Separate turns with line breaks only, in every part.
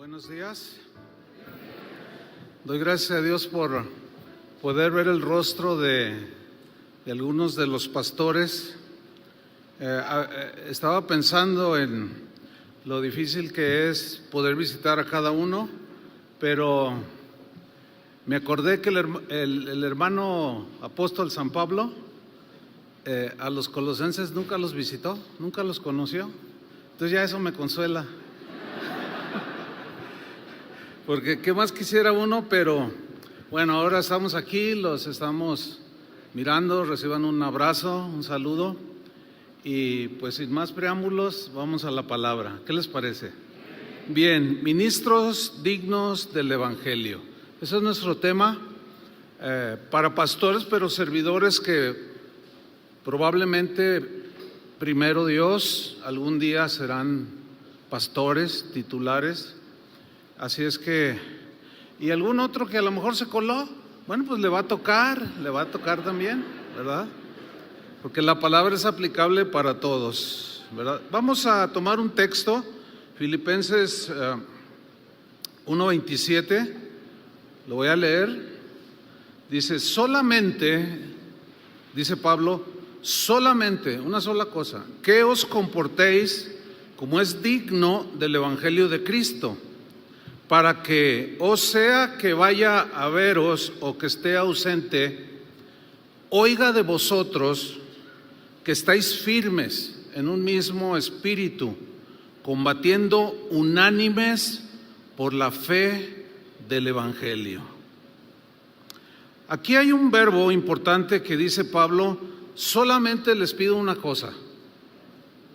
Buenos días. Doy gracias a Dios por poder ver el rostro de algunos de los pastores. Estaba pensando en lo difícil que es poder visitar a cada uno, pero me acordé que el hermano apóstol San Pablo a los colosenses nunca los visitó, nunca los conoció. Entonces ya eso me consuela. Porque qué más quisiera uno, pero bueno, ahora estamos aquí, los estamos mirando, reciban un abrazo, un saludo y pues sin más preámbulos vamos a la palabra. ¿Qué les parece? Bien, ministros dignos del Evangelio. Ese es nuestro tema para pastores, pero servidores que probablemente primero Dios algún día serán pastores titulares. Así es que, y algún otro que a lo mejor se coló, bueno, pues le va a tocar también, ¿verdad? Porque la palabra es aplicable para todos, ¿verdad? Vamos a tomar un texto, Filipenses 1:27, lo voy a leer. Dice, solamente, dice Pablo, solamente, una sola cosa, que os comportéis como es digno del Evangelio de Cristo, para que, o sea que vaya a veros o que esté ausente, oiga de vosotros que estáis firmes en un mismo espíritu, combatiendo unánimes por la fe del Evangelio. Aquí hay un verbo importante que dice Pablo, solamente les pido una cosa,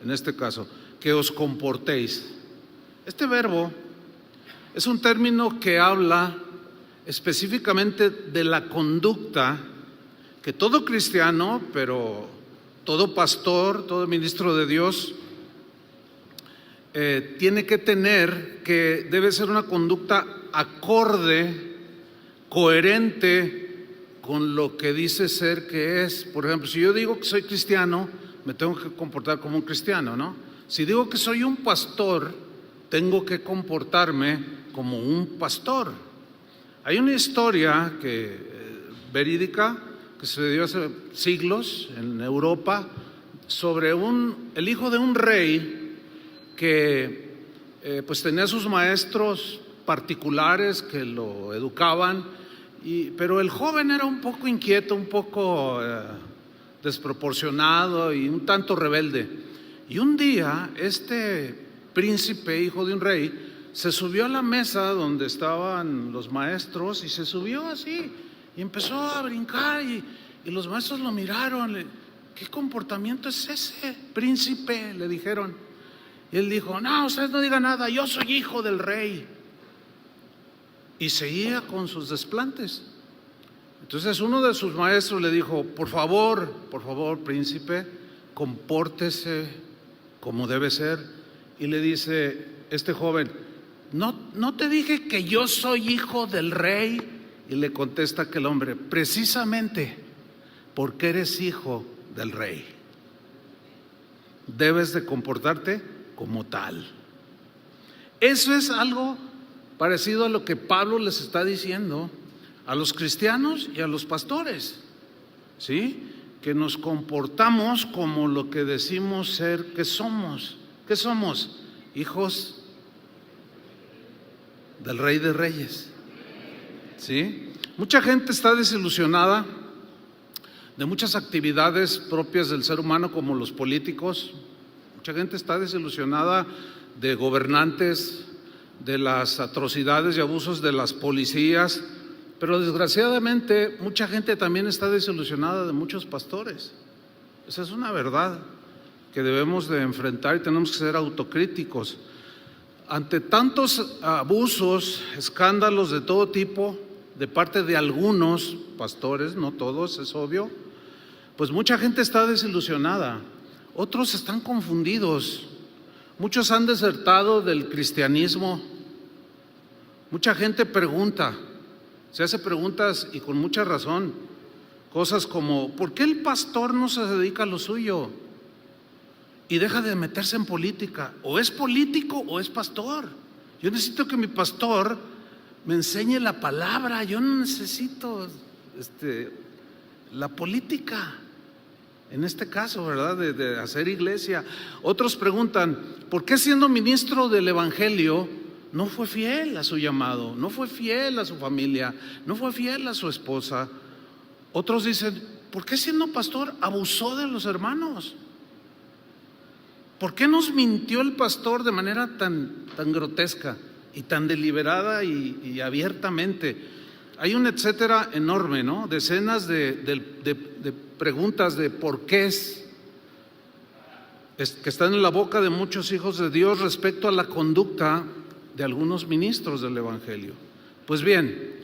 en este caso, que os comportéis. Este verbo es un término que habla específicamente de la conducta que todo cristiano, pero todo pastor, todo ministro de Dios, tiene que tener, que debe ser una conducta acorde, coherente con lo que dice ser que es. Por ejemplo, si yo digo que soy cristiano, me tengo que comportar como un cristiano, ¿no? Si digo que soy un pastor, tengo que comportarme como un pastor. Hay una historia verídica que se dio hace siglos en Europa sobre el hijo de un rey que pues tenía sus maestros particulares que lo educaban, pero el joven era un poco inquieto, un poco desproporcionado y un tanto rebelde. Y un día este príncipe, hijo de un rey, se subió a la mesa donde estaban los maestros y se subió así y empezó a brincar y los maestros lo miraron. ¿Qué comportamiento es ese, príncipe?, le dijeron. Y él dijo, no, ustedes no digan nada, yo soy hijo del rey. Y seguía con sus desplantes. Entonces uno de sus maestros le dijo, por favor, príncipe, compórtese como debe ser. Y le dice este joven, ¿No te dije que yo soy hijo del rey? Y le contesta aquel hombre, precisamente porque eres hijo del rey, debes de comportarte como tal. Eso es algo parecido a lo que Pablo les está diciendo a los cristianos y a los pastores, ¿sí? Que nos comportamos como lo que decimos ser que somos. ¿Qué somos? Hijos del Rey de Reyes, ¿sí? Mucha gente está desilusionada de muchas actividades propias del ser humano, como los políticos. Mucha gente está desilusionada de gobernantes, de las atrocidades y abusos de las policías, pero desgraciadamente mucha gente también está desilusionada de muchos pastores. Esa es una verdad que debemos de enfrentar y tenemos que ser autocríticos. Ante tantos abusos, escándalos de todo tipo de parte de algunos pastores, no todos, es obvio, pues mucha gente está desilusionada, otros están confundidos, muchos han desertado del cristianismo, mucha gente se hace preguntas y con mucha razón, cosas como, ¿por qué el pastor no se dedica a lo suyo? Y deja de meterse en política, o es político o es pastor. Yo necesito que mi pastor me enseñe la palabra. Yo no necesito la política, en este caso, ¿verdad? De hacer iglesia. Otros preguntan, ¿por qué siendo ministro del Evangelio no fue fiel a su llamado? No fue fiel a su familia, no fue fiel a su esposa. Otros dicen, ¿por qué siendo pastor abusó de los hermanos? ¿Por qué nos mintió el pastor de manera tan grotesca y tan deliberada y abiertamente? Hay un etcétera enorme, ¿no? Decenas de preguntas de por qué que están en la boca de muchos hijos de Dios respecto a la conducta de algunos ministros del Evangelio. Pues bien,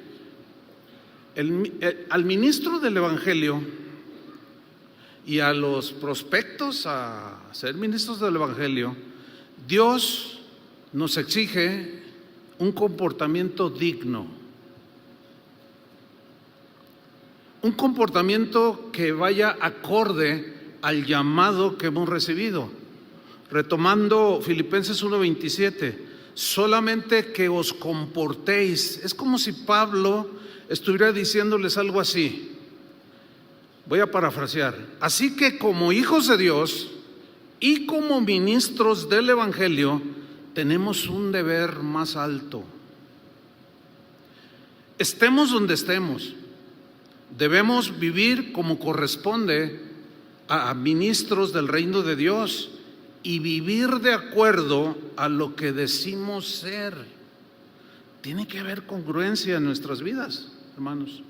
al ministro del Evangelio y a los prospectos a ser ministros del Evangelio, Dios nos exige un comportamiento digno. Un comportamiento que vaya acorde al llamado que hemos recibido. Retomando Filipenses 1:27, solamente que os comportéis. Es como si Pablo estuviera diciéndoles algo así. Voy a parafrasear. Así que como hijos de Dios y como ministros del Evangelio, tenemos un deber más alto. Estemos donde estemos, debemos vivir como corresponde a ministros del reino de Dios y vivir de acuerdo a lo que decimos ser. Tiene que haber congruencia en nuestras vidas, hermanos.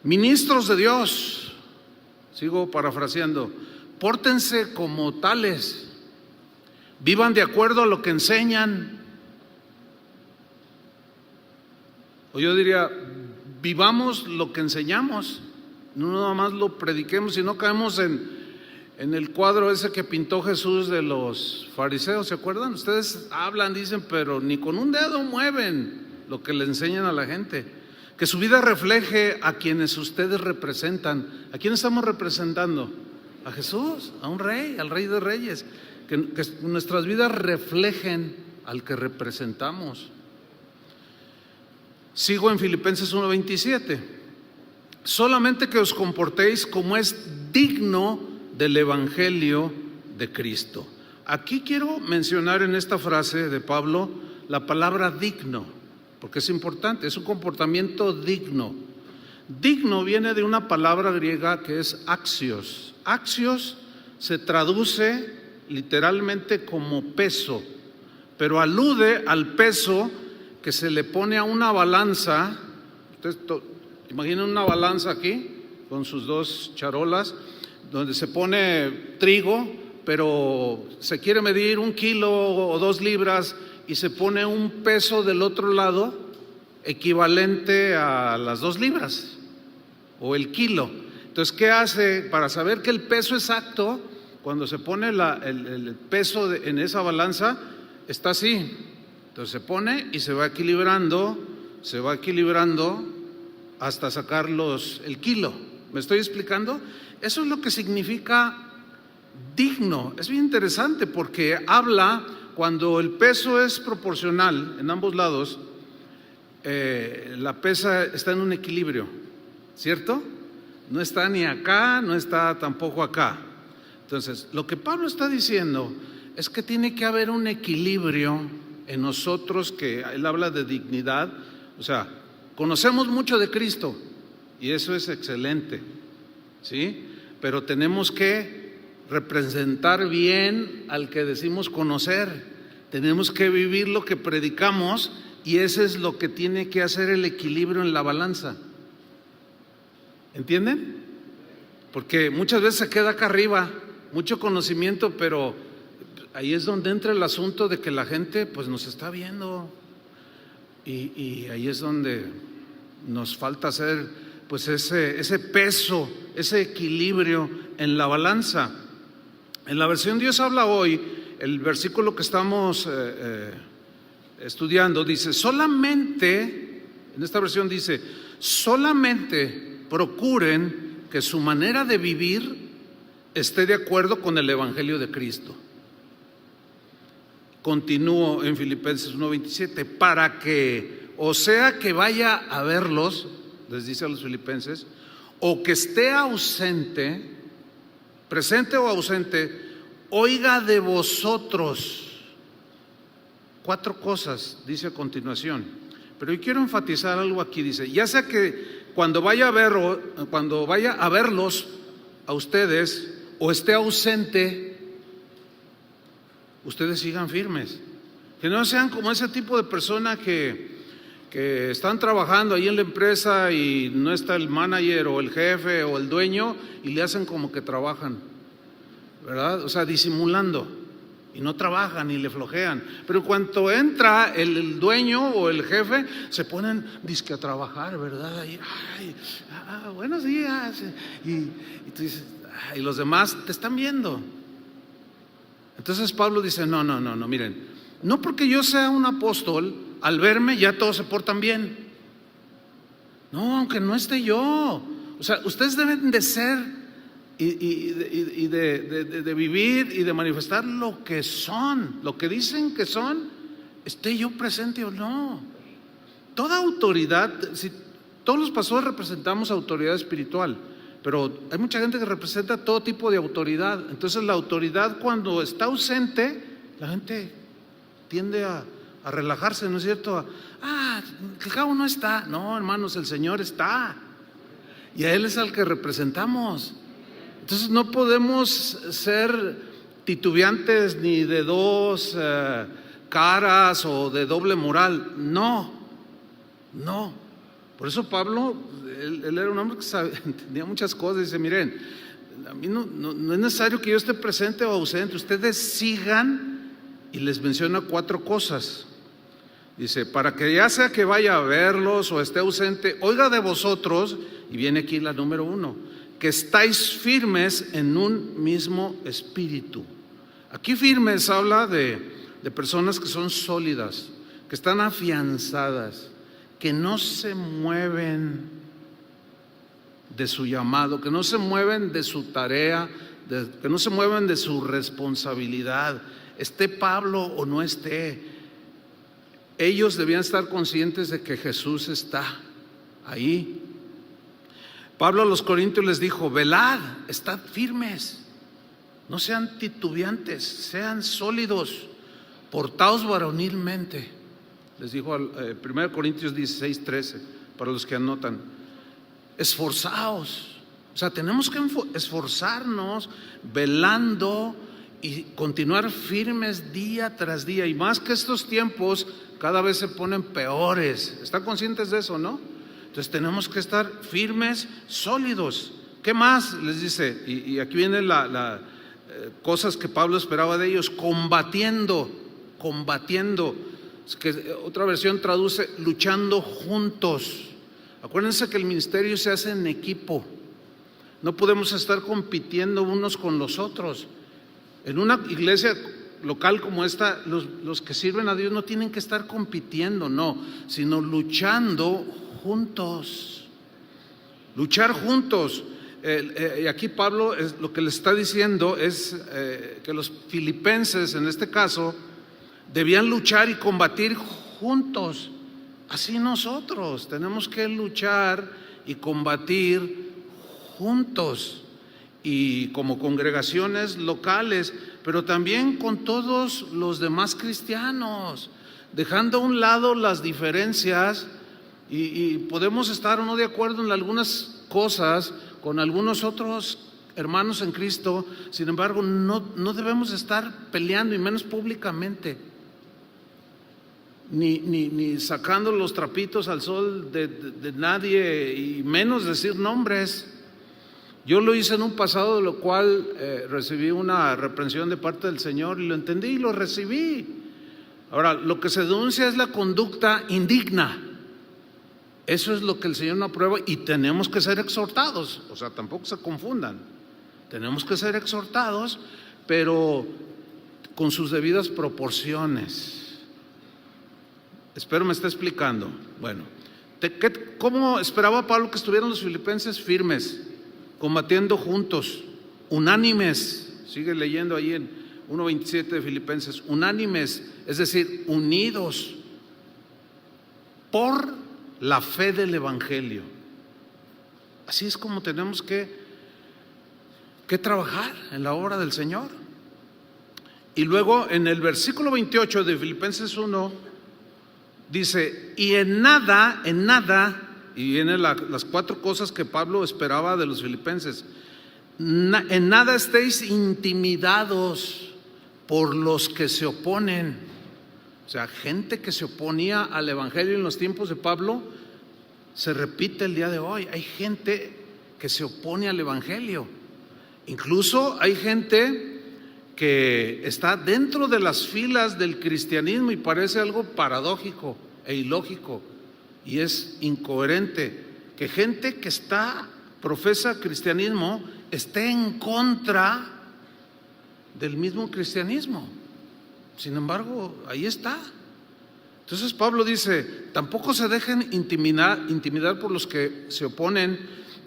Ministros de Dios, sigo parafraseando, pórtense como tales, vivan de acuerdo a lo que enseñan. O yo diría, vivamos lo que enseñamos, no nada más lo prediquemos y no caemos en el cuadro ese que pintó Jesús de los fariseos, ¿se acuerdan? Ustedes hablan, dicen, pero ni con un dedo mueven lo que le enseñan a la gente. Que su vida refleje a quienes ustedes representan. ¿A quién estamos representando? A Jesús, a un rey, al Rey de Reyes. Que nuestras vidas reflejen al que representamos. Sigo en Filipenses 1:27. Solamente que os comportéis como es digno del Evangelio de Cristo. Aquí quiero mencionar en esta frase de Pablo la palabra digno, porque es importante, es un comportamiento digno. Digno viene de una palabra griega que es axios. Axios se traduce literalmente como peso, pero alude al peso que se le pone a una balanza. Ustedes imaginen una balanza aquí con sus dos charolas, donde se pone trigo, pero se quiere medir 1 kilo o 2 libras y se pone un peso del otro lado equivalente a las 2 libras o el kilo. Entonces, ¿qué hace? Para saber que el peso exacto, cuando se pone el peso en esa balanza, está así. Entonces se pone y se va equilibrando hasta sacar el kilo. ¿Me estoy explicando? Eso es lo que significa digno. Es bien interesante porque habla, cuando el peso es proporcional en ambos lados, la pesa está en un equilibrio, ¿cierto? No está ni acá, no está tampoco acá. Entonces, lo que Pablo está diciendo es que tiene que haber un equilibrio en nosotros, que él habla de dignidad. O sea, conocemos mucho de Cristo y eso es excelente, ¿sí? Pero tenemos que representar bien al que decimos conocer, tenemos que vivir lo que predicamos y ese es lo que tiene que hacer el equilibrio en la balanza. ¿Entienden? Porque muchas veces se queda acá arriba, mucho conocimiento, pero ahí es donde entra el asunto de que la gente pues nos está viendo y ahí es donde nos falta hacer pues ese peso, ese equilibrio en la balanza. En la versión Dios habla hoy, el versículo que estamos estudiando dice, solamente, en esta versión dice, solamente procuren que su manera de vivir esté de acuerdo con el Evangelio de Cristo. Continúo en Filipenses 1:27, para que, o sea que vaya a verlos, les dice a los filipenses, o que esté ausente, presente o ausente, oiga de vosotros. 4 cosas dice a continuación, pero yo quiero enfatizar algo aquí. Dice, ya sea que cuando vaya a verlos a ustedes o esté ausente, ustedes sigan firmes, que no sean como ese tipo de persona que están trabajando ahí en la empresa y no está el manager o el jefe o el dueño y le hacen como que trabajan, ¿verdad? O sea, disimulando, y no trabajan y le flojean, pero cuando entra el dueño o el jefe se ponen disque a trabajar, ¿verdad? Y, buenos días, y tú dices, y los demás te están viendo. Entonces Pablo dice, no, miren, no porque yo sea un apóstol, al verme ya todos se portan bien. No, aunque no esté yo. O sea, ustedes deben de ser y de vivir y de manifestar lo que son, lo que dicen que son, esté yo presente o no. Toda autoridad, si todos los pastores representamos autoridad espiritual, pero hay mucha gente que representa todo tipo de autoridad. Entonces la autoridad, cuando está ausente, la gente tiende a relajarse, ¿no es cierto? El cabo no está. No, hermanos, el Señor está, y a Él es al que representamos. Entonces no podemos ser titubeantes ni de dos caras o de doble moral. No. Por eso Pablo, él era un hombre que entendía muchas cosas. Dice, miren, a mí no es necesario que yo esté presente o ausente, ustedes sigan, y les menciona 4 cosas. Dice, para que ya sea que vaya a verlos o esté ausente, oiga de vosotros, y viene aquí la número 1, que estáis firmes en un mismo espíritu. Aquí firmes habla de personas que son sólidas, que están afianzadas, que no se mueven de su llamado, que no se mueven de su tarea, que no se mueven de su responsabilidad. Esté Pablo o no esté, ellos debían estar conscientes de que Jesús está ahí. Pablo a los corintios les dijo, velad, estad firmes, no sean titubeantes, sean sólidos, portaos varonilmente. Les dijo 1 Corintios 16:13, para los que anotan, esforzaos. O sea, tenemos que esforzarnos, velando y continuar firmes día tras día. Y más que estos tiempos cada vez se ponen peores. ¿Están conscientes de eso, no? Entonces tenemos que estar firmes, sólidos. ¿Qué más? Les dice, y aquí vienen las cosas que Pablo esperaba de ellos, combatiendo. Es que otra versión traduce luchando juntos. Acuérdense que el ministerio se hace en equipo. No podemos estar compitiendo unos con los otros. En una iglesia local como esta, los que sirven a Dios no tienen que estar compitiendo, no, sino luchando juntos. Luchar juntos. Y aquí Pablo lo que le está diciendo es que los filipenses, en este caso, debían luchar y combatir juntos. Así nosotros tenemos que luchar y combatir juntos, y como congregaciones locales, pero también con todos los demás cristianos, dejando a un lado las diferencias, y podemos estar o no de acuerdo en algunas cosas con algunos otros hermanos en Cristo. Sin embargo, no debemos estar peleando, y menos públicamente, ni sacando los trapitos al sol de nadie, y menos decir nombres. Yo lo hice en un pasado, de lo cual recibí una reprensión de parte del Señor, y lo entendí y lo recibí. Ahora, lo que se denuncia es la conducta indigna. Eso es lo que el Señor no aprueba, y tenemos que ser exhortados. O sea, tampoco se confundan. Tenemos que ser exhortados, pero con sus debidas proporciones. Espero me esté explicando. Bueno, ¿cómo esperaba Pablo que estuvieran los filipenses? Firmes, combatiendo juntos, unánimes. Sigue leyendo ahí 1:27 de Filipenses, unánimes, es decir, unidos por la fe del Evangelio. Así es como tenemos que trabajar en la obra del Señor. Y luego en el versículo 28 de Filipenses 1 dice, y en nada, y vienen las 4 cosas que Pablo esperaba de los filipenses. En nada estéis intimidados por los que se oponen. O sea, gente que se oponía al Evangelio en los tiempos de Pablo, se repite el día de hoy. Hay gente que se opone al Evangelio. Incluso hay gente que está dentro de las filas del cristianismo y parece algo paradójico e ilógico y es incoherente que gente que profesa cristianismo esté en contra del mismo cristianismo. Sin embargo, ahí está. Entonces Pablo dice, tampoco se dejen intimidar por los que se oponen,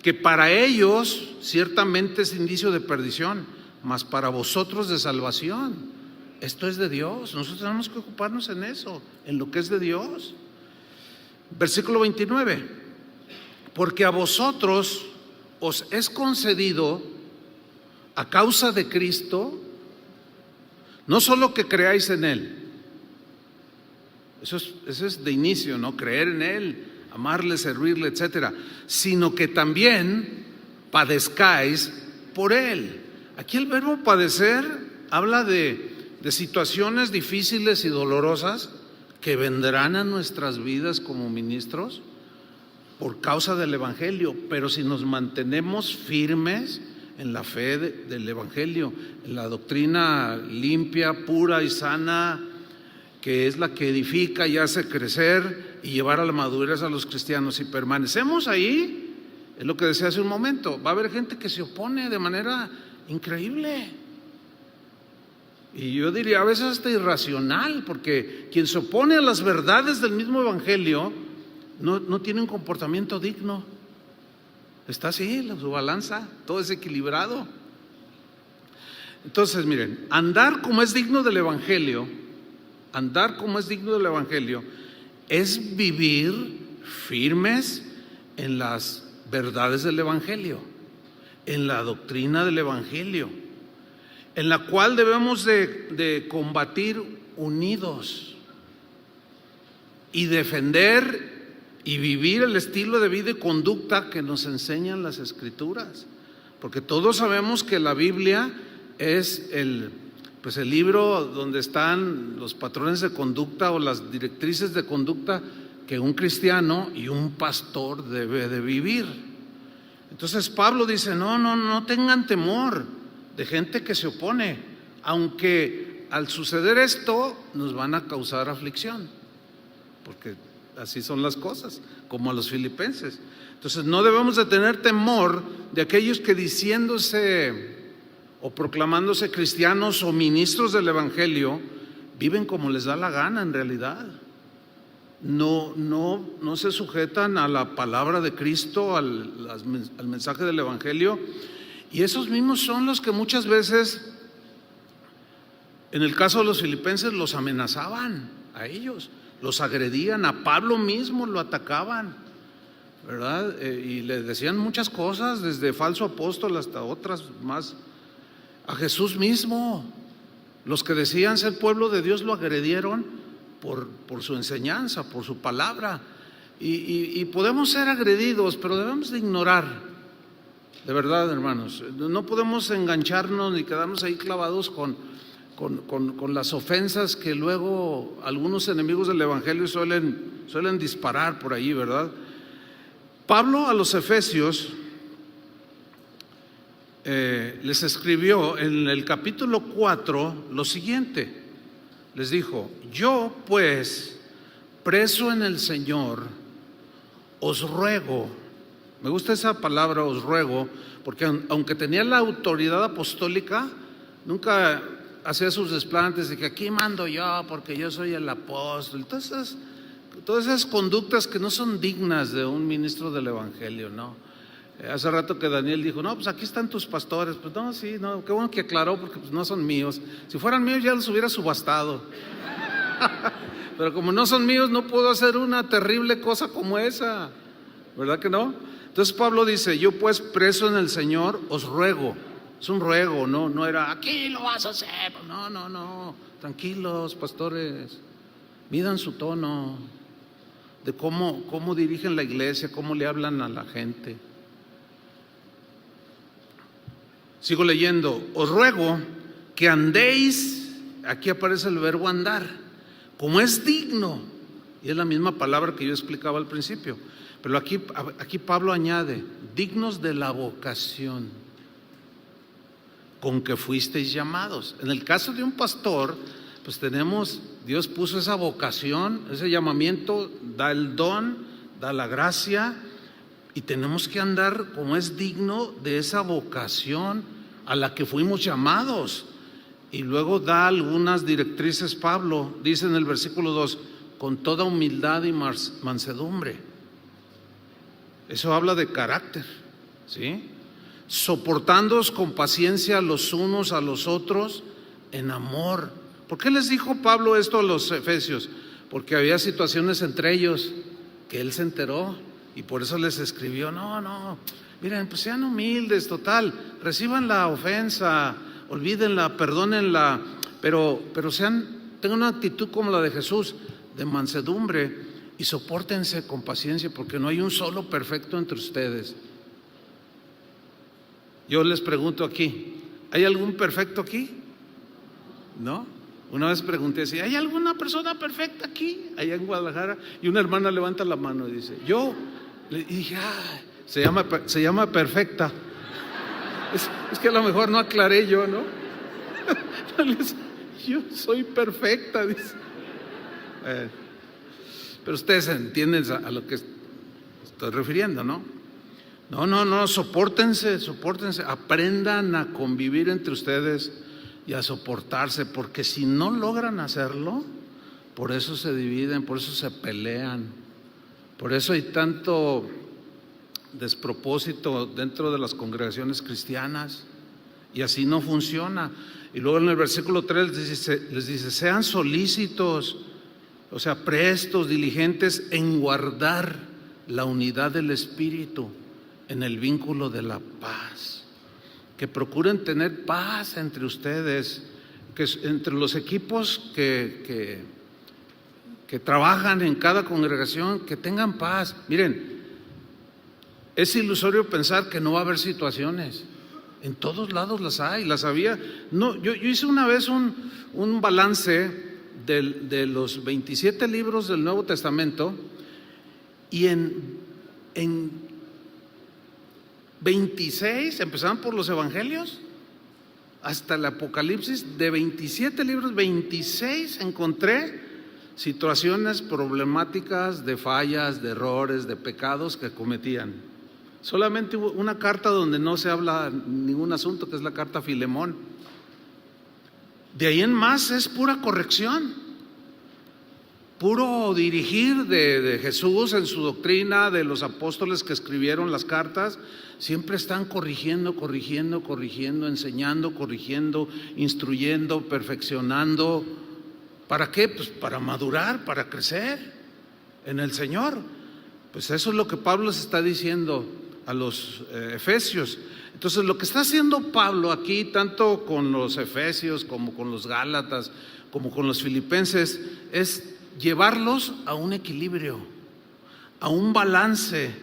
que para ellos ciertamente es indicio de perdición, mas para vosotros de salvación. Esto es de Dios, nosotros tenemos que ocuparnos en eso, en lo que es de Dios. Versículo 29, porque a vosotros os es concedido a causa de Cristo, no solo que creáis en Él, eso es de inicio, ¿no? Creer en Él, amarle, servirle, etcétera, sino que también padezcáis por Él. Aquí el verbo padecer habla de situaciones difíciles y dolorosas que vendrán a nuestras vidas como ministros por causa del Evangelio, pero si nos mantenemos firmes en la fe del Evangelio, en la doctrina limpia, pura y sana, que es la que edifica y hace crecer y llevar a la madurez a los cristianos, si permanecemos ahí, es lo que decía hace un momento, va a haber gente que se opone de manera increíble. Y yo diría a veces hasta irracional, porque quien se opone a las verdades del mismo Evangelio no tiene un comportamiento digno. Está así, su balanza, todo es equilibrado. Entonces, miren, andar como es digno del Evangelio, es vivir firmes en las verdades del Evangelio, en la doctrina del Evangelio, en la cual debemos de combatir unidos y defender y vivir el estilo de vida y conducta que nos enseñan las Escrituras, porque todos sabemos que la Biblia es el libro donde están los patrones de conducta o las directrices de conducta que un cristiano y un pastor debe de vivir. Entonces Pablo dice, no tengan temor de gente que se opone, aunque al suceder esto nos van a causar aflicción, porque así son las cosas, como a los filipenses. Entonces no debemos de tener temor de aquellos que diciéndose o proclamándose cristianos o ministros del Evangelio viven como les da la gana en realidad. No se sujetan a la palabra de Cristo, al mensaje del Evangelio, y esos mismos son los que muchas veces, en el caso de los filipenses, los amenazaban a ellos, los agredían, a Pablo mismo lo atacaban, ¿verdad? Y le decían muchas cosas, desde falso apóstol hasta otras más. A Jesús mismo, los que decían ser pueblo de Dios lo agredieron por su enseñanza, por su palabra, y podemos ser agredidos, pero debemos de ignorar, de verdad, hermanos, no podemos engancharnos ni quedarnos ahí clavados con las ofensas que luego algunos enemigos del Evangelio suelen disparar por ahí, ¿verdad? Pablo a los Efesios les escribió en el capítulo 4 lo siguiente. Les dijo: yo pues, preso en el Señor, os ruego. Me gusta esa palabra, os ruego, porque aunque tenía la autoridad apostólica, nunca hacía sus desplantes de que aquí mando yo porque yo soy el apóstol. Todas esas conductas que no son dignas de un ministro del Evangelio, ¿no? Hace rato que Daniel dijo, no, pues aquí están tus pastores. Pues no, sí, no, qué bueno que aclaró, porque pues no son míos. Si fueran míos ya los hubiera subastado. Pero como no son míos, no puedo hacer una terrible cosa como esa, ¿verdad que no? Entonces Pablo dice, yo pues preso en el Señor os ruego. Es un ruego, no era, aquí lo vas a hacer. No, tranquilos, pastores, midan su tono de cómo dirigen la iglesia, cómo le hablan a la gente. Sigo leyendo, os ruego que andéis, aquí aparece el verbo andar, como es digno, y es la misma palabra que yo explicaba al principio, pero aquí Pablo añade, dignos de la vocación con que fuisteis llamados. En el caso de un pastor, pues Dios puso esa vocación, ese llamamiento, da el don, da la gracia, y tenemos que andar como es digno de esa vocación a la que fuimos llamados. Y luego da algunas directrices Pablo, dice en el versículo 2, con toda humildad y mansedumbre. Eso habla de carácter, ¿sí? Soportándoos con paciencia los unos a los otros en amor. ¿Por qué les dijo Pablo esto a los efesios? Porque había situaciones entre ellos que él se enteró y por eso les escribió, no, miren, pues sean humildes, total, reciban la ofensa, olvídenla, perdónenla, pero tengan una actitud como la de Jesús, de mansedumbre, y sopórtense con paciencia, porque no hay un solo perfecto entre ustedes. Yo les pregunto aquí, ¿hay algún perfecto aquí? ¿No? Una vez pregunté si ¿hay alguna persona perfecta aquí, allá en Guadalajara? Y una hermana levanta la mano y dice, yo. Y dije, se llama perfecta. Es que a lo mejor no aclaré yo, ¿no? Yo soy perfecta, dice. Pero ustedes entienden a lo que estoy refiriendo, ¿no? No, sopórtense, aprendan a convivir entre ustedes y a soportarse, porque si no logran hacerlo, por eso se dividen, por eso se pelean, por eso hay tanto despropósito dentro de las congregaciones cristianas, y así no funciona. Y luego en el versículo 3 les dice, sean solícitos, o sea, prestos, diligentes en guardar la unidad del Espíritu en el vínculo de la paz. Que procuren tener paz entre ustedes, que entre los equipos que trabajan en cada congregación, que tengan paz. Miren, es ilusorio pensar que no va a haber situaciones. En todos lados las había. No, yo hice una vez un balance de los 27 libros del Nuevo Testamento, y en 26, empezaban por los evangelios hasta el Apocalipsis, de 27 libros, 26 encontré situaciones problemáticas de fallas, de errores, de pecados que cometían. Solamente hubo una carta donde no se habla ningún asunto, que es la carta a Filemón. De ahí en más es pura corrección, puro dirigir de Jesús en su doctrina, de los apóstoles que escribieron las cartas. Siempre están corrigiendo, enseñando, corrigiendo, instruyendo, perfeccionando. ¿Para qué? Pues para madurar, para crecer en el Señor. Pues eso es lo que Pablo les está diciendo a los efesios. Entonces lo que está haciendo Pablo aquí, tanto con los efesios como con los gálatas, como con los filipenses, es llevarlos a un equilibrio, a un balance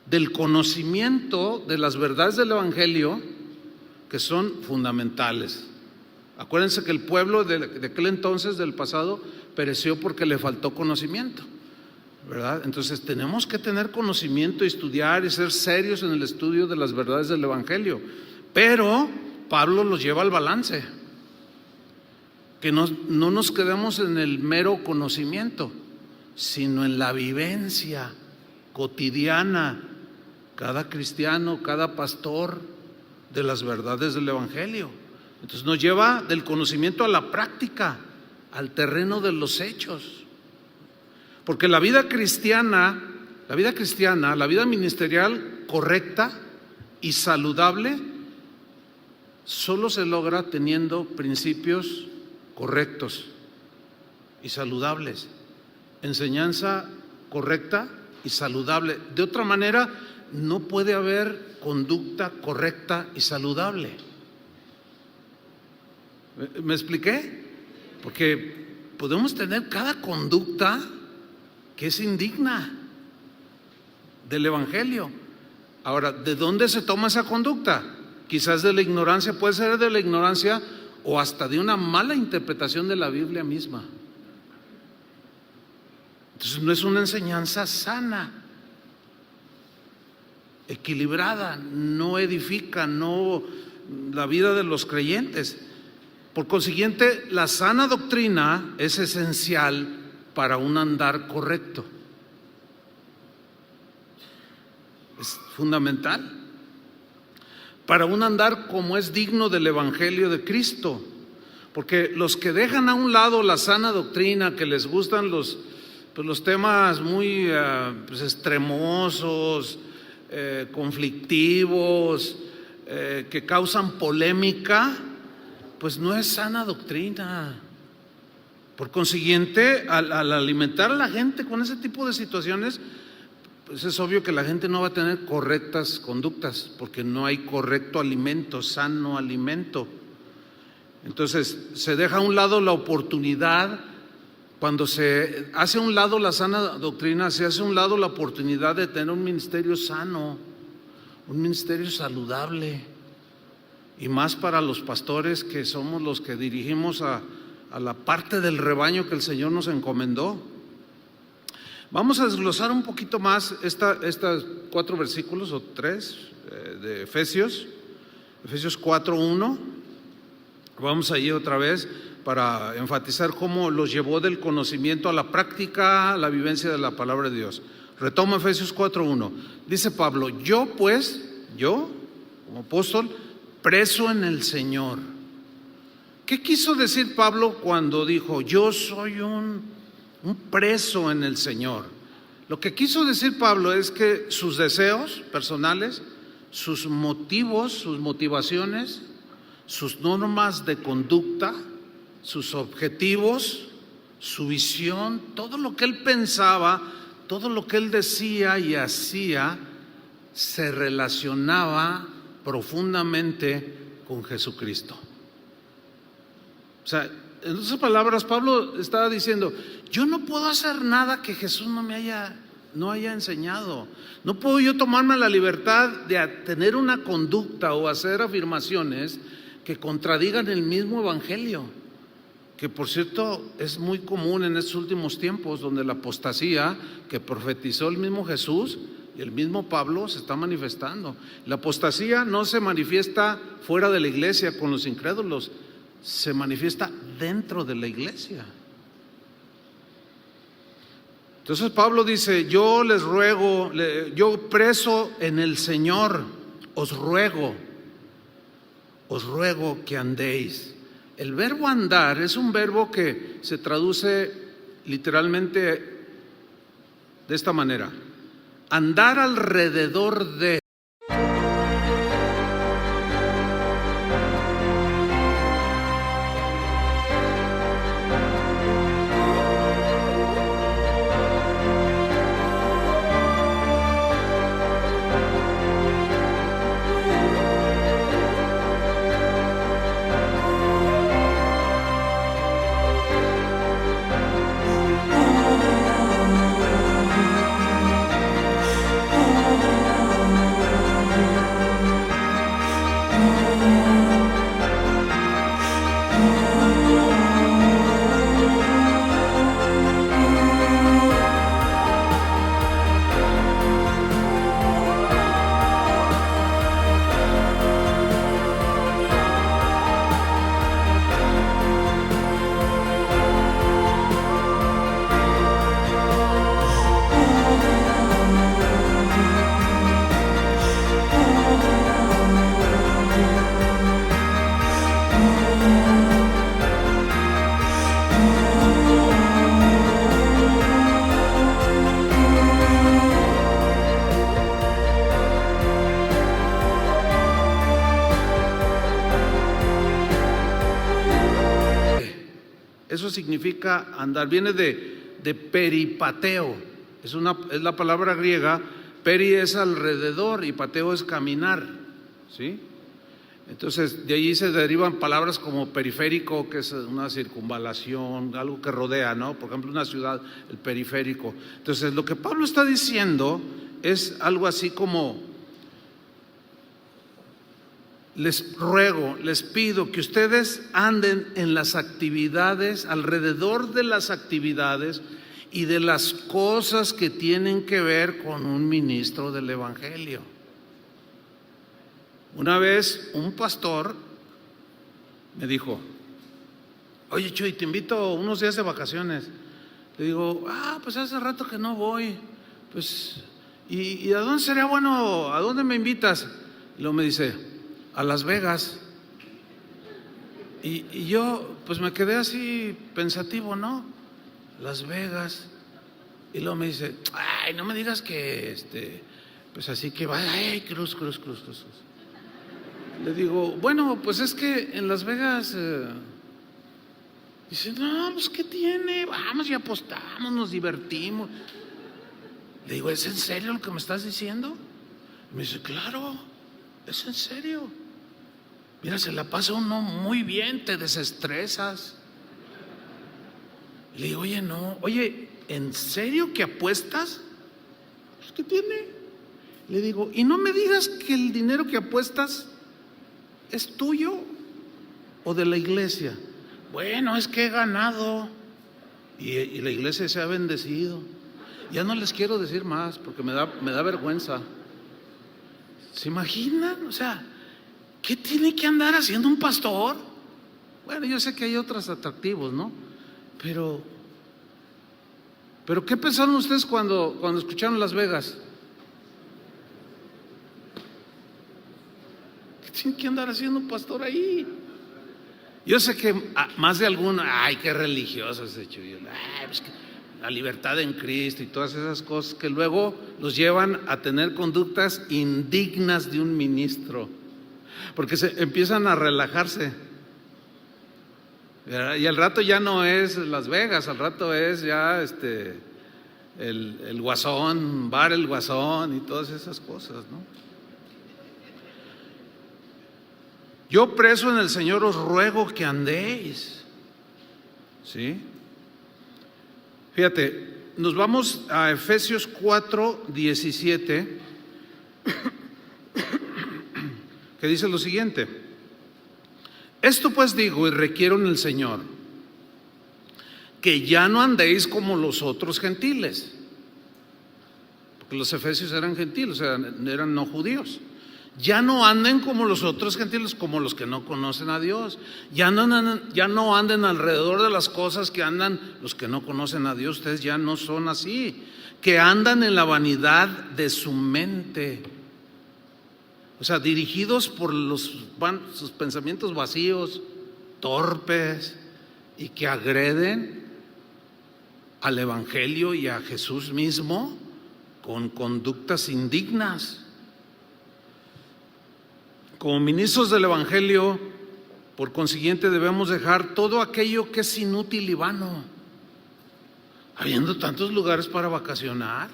del conocimiento de las verdades del evangelio, que son fundamentales. Acuérdense que el pueblo de aquel entonces, del pasado, pereció porque le faltó conocimiento, ¿verdad? Entonces tenemos que tener conocimiento, estudiar y ser serios en el estudio de las verdades del evangelio. Pero Pablo los lleva al balance, que no nos quedemos en el mero conocimiento, sino en la vivencia cotidiana, cada cristiano, cada pastor, de las verdades del evangelio. Entonces nos lleva del conocimiento a la práctica, al terreno de los hechos. Porque la vida cristiana, la vida ministerial, correcta y saludable solo se logra teniendo principios correctos y saludables. Enseñanza correcta y saludable. De otra manera, no puede haber conducta correcta y saludable. ¿Me expliqué? Porque podemos tener cada conducta que es indigna del Evangelio. Ahora, ¿de dónde se toma esa conducta? Quizás de la ignorancia, puede ser de la ignorancia o hasta de una mala interpretación de la Biblia misma. Entonces no es una enseñanza sana, equilibrada, no edifica, no la vida de los creyentes. Por consiguiente, la sana doctrina es esencial para un andar correcto. Es fundamental para un andar como es digno del Evangelio de Cristo. Porque los que dejan a un lado la sana doctrina, que les gustan los temas muy extremosos, conflictivos, que causan polémica, pues no es sana doctrina. Por consiguiente, al alimentar a la gente con ese tipo de situaciones, pues es obvio que la gente no va a tener correctas conductas, porque no hay correcto alimento, sano alimento. Entonces, se deja a un lado la oportunidad. Cuando se hace a un lado la sana doctrina, se hace a un lado la oportunidad de tener un ministerio sano, un ministerio saludable, y más para los pastores, que somos los que dirigimos a la parte del rebaño que el Señor nos encomendó. Vamos a desglosar un poquito más estas 4 versículos o 3 de Efesios 4:1. Vamos allí otra vez para enfatizar cómo los llevó del conocimiento a la práctica, a la vivencia de la palabra de Dios. Retomo Efesios 4:1. Dice Pablo: yo como apóstol, preso en el Señor. ¿Qué quiso decir Pablo cuando dijo yo soy un preso en el Señor? Lo que quiso decir Pablo es que sus deseos personales, sus motivos, sus motivaciones, sus normas de conducta, sus objetivos, su visión, todo lo que él pensaba, todo lo que él decía y hacía, se relacionaba profundamente con Jesucristo. O sea, en otras palabras, Pablo estaba diciendo: yo no puedo hacer nada que Jesús no haya enseñado. No puedo yo tomarme la libertad de tener una conducta o hacer afirmaciones que contradigan el mismo evangelio, que por cierto es muy común en estos últimos tiempos, donde la apostasía que profetizó el mismo Jesús y el mismo Pablo se está manifestando. La apostasía no se manifiesta fuera de la iglesia con los incrédulos, se manifiesta dentro de la iglesia. Entonces Pablo dice: yo les ruego, yo preso en el Señor, os ruego que andéis. El verbo andar es un verbo que se traduce literalmente de esta manera: andar alrededor de. Eso significa andar, viene de peripateo, es la palabra griega. Peri es alrededor y pateo es caminar, ¿sí? Entonces de allí se derivan palabras como periférico, que es una circunvalación, algo que rodea, ¿no? Por ejemplo, una ciudad, el periférico. Entonces lo que Pablo está diciendo es algo así como: les ruego, les pido que ustedes anden en las actividades, alrededor de las actividades y de las cosas que tienen que ver con un ministro del Evangelio. Una vez un pastor me dijo: oye Chuy, te invito unos días de vacaciones. Le digo: pues hace rato que no voy. Pues, ¿y a dónde sería bueno? ¿A dónde me invitas? Y luego me dice: a Las Vegas. Y yo pues me quedé así pensativo, ¿no? Las Vegas. Y luego me dice: ay, no me digas que pues así que vaya, ay, cruz. Le digo: bueno, pues es que en Las Vegas dice: no, pues ¿qué tiene? Vamos y apostamos, nos divertimos. Le digo: ¿es en serio lo que me estás diciendo? Y me dice: claro, es en serio. Mira, se la pasa uno muy bien, te desestresas. Le digo: oye, ¿en serio que apuestas? Pues, ¿qué tiene? Le digo: y no me digas que el dinero que apuestas es tuyo o de la iglesia. Bueno, es que he ganado y la iglesia se ha bendecido. Ya no les quiero decir más porque me da vergüenza. ¿Se imaginan? O sea, ¿qué tiene que andar haciendo un pastor? Bueno, yo sé que hay otros atractivos, ¿no? Pero ¿qué pensaron ustedes cuando escucharon Las Vegas? ¿Qué tiene que andar haciendo un pastor ahí? Yo sé que más de alguno, ay, qué religioso ese Chuy, pues que la libertad en Cristo y todas esas cosas que luego los llevan a tener conductas indignas de un ministro, porque se empiezan a relajarse. Y al rato ya no es Las Vegas, al rato es ya el Guasón, bar El Guasón y todas esas cosas, ¿no? Yo, preso en el Señor, os ruego que andéis, ¿sí? Fíjate, nos vamos a Efesios 4:17, que dice lo siguiente: esto pues digo y requiero en el Señor, que ya no andéis como los otros gentiles, porque los efesios eran gentiles, o sea, eran no judíos. Ya no anden como los otros gentiles, como los que no conocen a Dios. Ya no anden alrededor de las cosas que andan los que no conocen a Dios. Ustedes ya no son así, que andan en la vanidad de su mente. O sea, dirigidos por sus pensamientos vacíos, torpes, y que agreden al Evangelio y a Jesús mismo con conductas indignas. Como ministros del Evangelio, por consiguiente, debemos dejar todo aquello que es inútil y vano. Habiendo tantos lugares para vacacionar,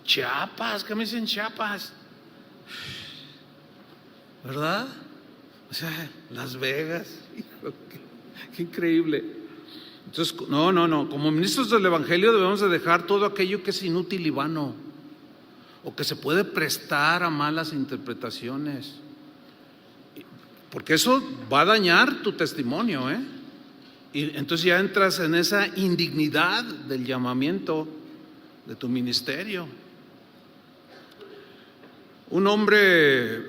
Chiapas, ¿qué me dicen Chiapas? ¿Verdad? O sea, Las Vegas, hijo, qué increíble. Entonces, no, como ministros del Evangelio debemos de dejar todo aquello que es inútil y vano, o que se puede prestar a malas interpretaciones. Porque eso va a dañar tu testimonio, ¿eh? Y entonces ya entras en esa indignidad del llamamiento de tu ministerio. Un hombre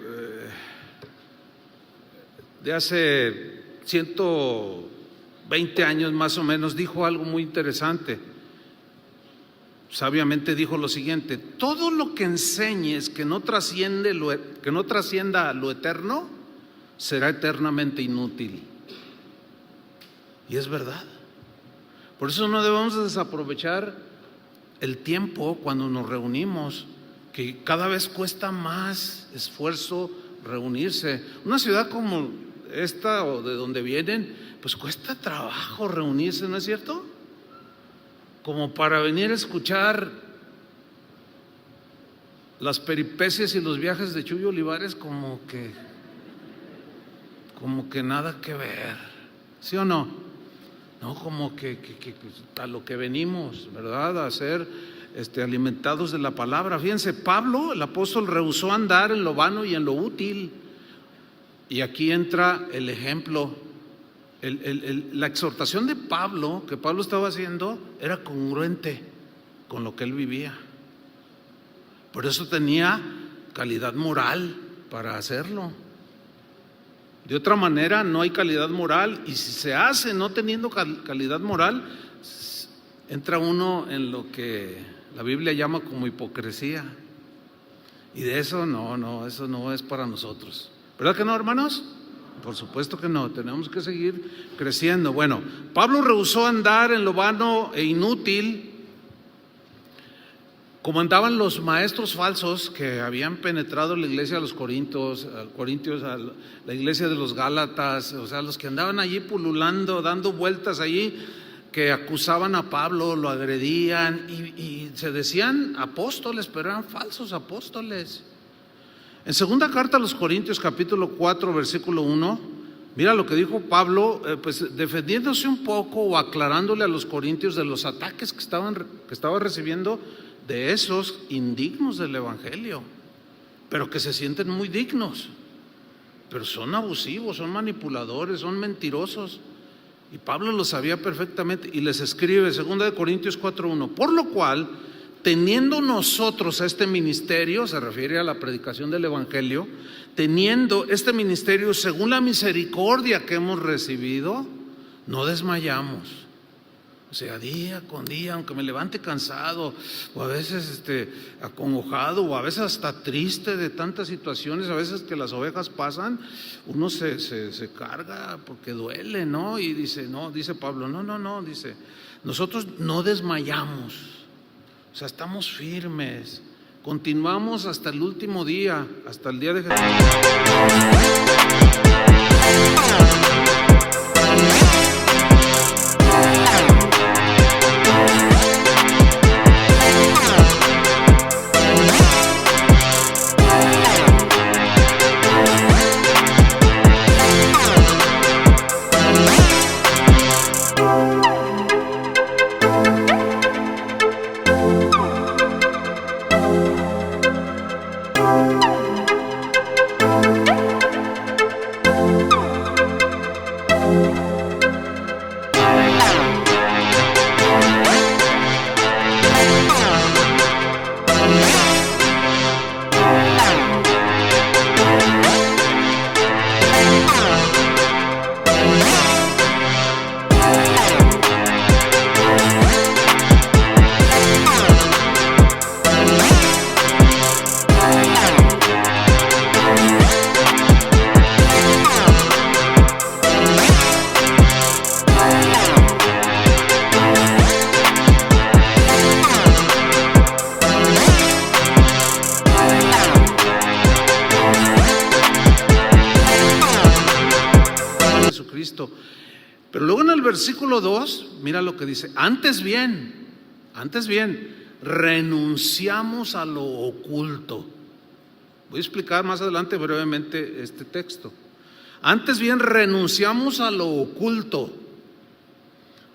de hace 120 años más o menos dijo algo muy interesante. Sabiamente dijo lo siguiente: todo lo que enseñes que no trascienda lo eterno será eternamente inútil. Y es verdad. Por eso no debemos desaprovechar el tiempo cuando nos reunimos, que cada vez cuesta más esfuerzo reunirse. Una ciudad como esta o de donde vienen, pues cuesta trabajo reunirse, ¿no es cierto? Como para venir a escuchar las peripecias y los viajes de Chuyo Olivares, como que nada que ver, ¿sí o no? No, como que a lo que venimos, ¿verdad? A ser alimentados de la palabra. Fíjense, Pablo, el apóstol, rehusó andar en lo vano y en lo útil. Y aquí entra el ejemplo. La exhortación de Pablo, que Pablo estaba haciendo, era congruente con lo que él vivía. Por eso tenía calidad moral para hacerlo. De otra manera no hay calidad moral, y si se hace no teniendo calidad moral, entra uno en lo que la Biblia llama como hipocresía. Y de eso eso no es para nosotros. ¿Verdad que no, hermanos? Por supuesto que no, tenemos que seguir creciendo. Bueno, Pablo rehusó andar en lo vano e inútil, como andaban los maestros falsos que habían penetrado en la iglesia de los Corintios, a la iglesia de los Gálatas, o sea, los que andaban allí pululando, dando vueltas allí, que acusaban a Pablo, lo agredían y se decían apóstoles, pero eran falsos apóstoles. En segunda carta a los Corintios, capítulo 4, versículo 1, mira lo que dijo Pablo, pues defendiéndose un poco o aclarándole a los corintios de los ataques que estaba recibiendo de esos indignos del evangelio, pero que se sienten muy dignos, pero son abusivos, son manipuladores, son mentirosos. Y Pablo lo sabía perfectamente y les escribe, 2 Corintios 4:1, por lo cual, teniendo nosotros este ministerio, se refiere a la predicación del evangelio, teniendo este ministerio según la misericordia que hemos recibido, no desmayamos. O sea, día con día, aunque me levante cansado, o a veces acongojado, o a veces hasta triste de tantas situaciones, a veces que las ovejas pasan, uno se carga porque duele, ¿no? Y dice Pablo, no, dice, nosotros no desmayamos, o sea, estamos firmes, continuamos hasta el último día, hasta el día de Jesús. Pero luego en el versículo 2, mira lo que dice, antes bien, renunciamos a lo oculto. Voy a explicar más adelante brevemente este texto. Antes bien, renunciamos a lo oculto,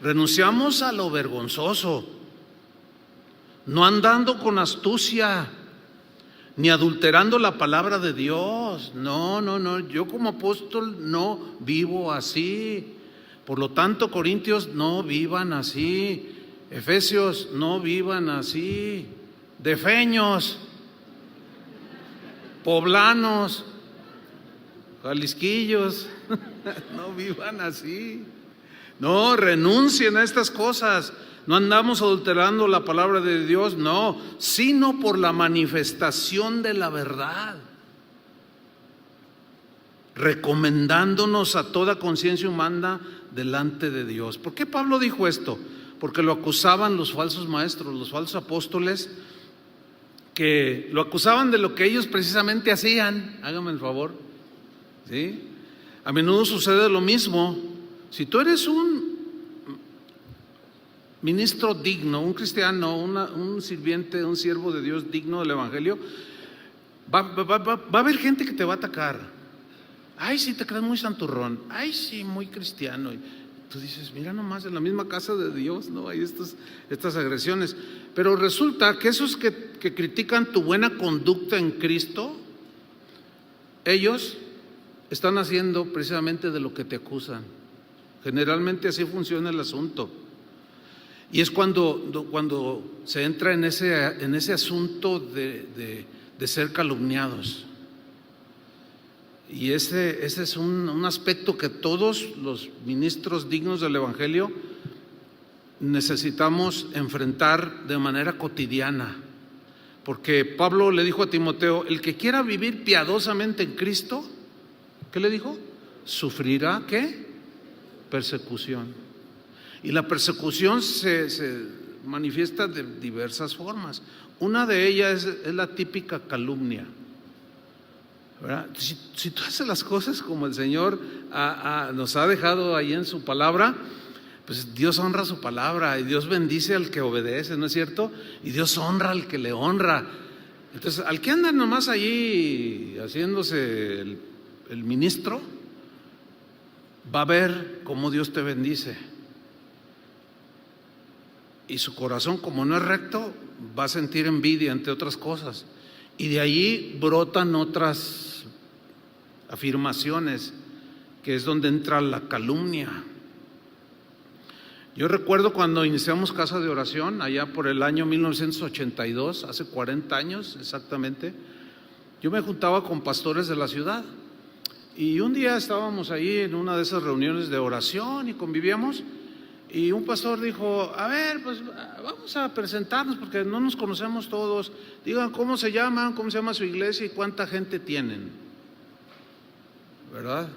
renunciamos a lo vergonzoso, no andando con astucia, ni adulterando la palabra de Dios. No, yo como apóstol no vivo así. Por lo tanto, Corintios, no vivan así. Efesios, no vivan así. Defeños, poblanos, jalisquillos, no vivan así. No, renuncien a estas cosas. No andamos adulterando la palabra de Dios, no, sino por la manifestación de la verdad, recomendándonos a toda conciencia humana delante de Dios. ¿Por qué Pablo dijo esto? Porque lo acusaban los falsos maestros, los falsos apóstoles, que lo acusaban de lo que ellos precisamente hacían. Háganme el favor, ¿sí? A menudo sucede lo mismo. Si tú eres un ministro digno, un cristiano, un sirviente, un siervo de Dios digno del Evangelio, va a haber gente que te va a atacar. Ay, sí, te crees muy santurrón. Ay, sí, muy cristiano. Y tú dices, mira nomás, en la misma casa de Dios, ¿no? Hay estas agresiones. Pero resulta que esos que critican tu buena conducta en Cristo, ellos están haciendo precisamente de lo que te acusan. Generalmente así funciona el asunto. Y es cuando se entra en ese asunto de ser calumniados. Y ese es un aspecto que todos los ministros dignos del Evangelio necesitamos enfrentar de manera cotidiana. Porque Pablo le dijo a Timoteo, el que quiera vivir piadosamente en Cristo, ¿qué le dijo? Sufrirá, ¿qué? Persecución. Y la persecución se manifiesta de diversas formas. Una de ellas es la típica calumnia, ¿verdad? Si tú haces las cosas como el Señor nos ha dejado ahí en su palabra, pues Dios honra su palabra y Dios bendice al que obedece, ¿no es cierto? Y Dios honra al que le honra. Entonces, al que anda nomás allí haciéndose el ministro, va a ver cómo Dios te bendice. Y su corazón, como no es recto, va a sentir envidia, entre otras cosas. Y de allí brotan otras afirmaciones, que es donde entra la calumnia. Yo recuerdo cuando iniciamos Casa de Oración, allá por el año 1982, hace 40 años exactamente, yo me juntaba con pastores de la ciudad. Y un día estábamos ahí en una de esas reuniones de oración y convivíamos. Y un pastor dijo, a ver, pues vamos a presentarnos porque no nos conocemos todos. Digan cómo se llaman, cómo se llama su iglesia y cuánta gente tienen, ¿verdad?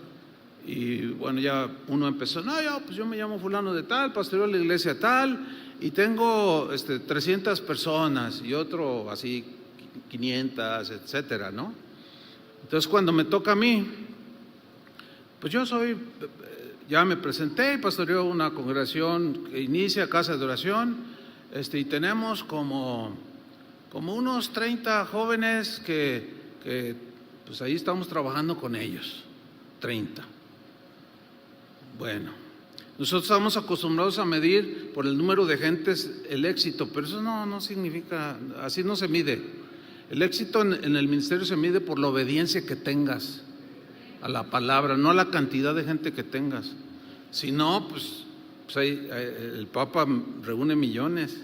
Y bueno, ya uno empezó, no, yo me llamo fulano de tal, pastoreo la iglesia tal y tengo 300 personas y otro así 500, etcétera, ¿no? Entonces cuando me toca a mí, pues yo soy... Ya me presenté y pastoreo una congregación que inicia Casa de Oración, y tenemos como unos 30 jóvenes que pues ahí estamos trabajando con ellos, 30. Bueno, nosotros estamos acostumbrados a medir por el número de gentes el éxito, pero eso no significa, así no se mide. El éxito en el ministerio se mide por la obediencia que tengas a la palabra, no a la cantidad de gente que tengas. Si no, pues ahí, el Papa reúne millones.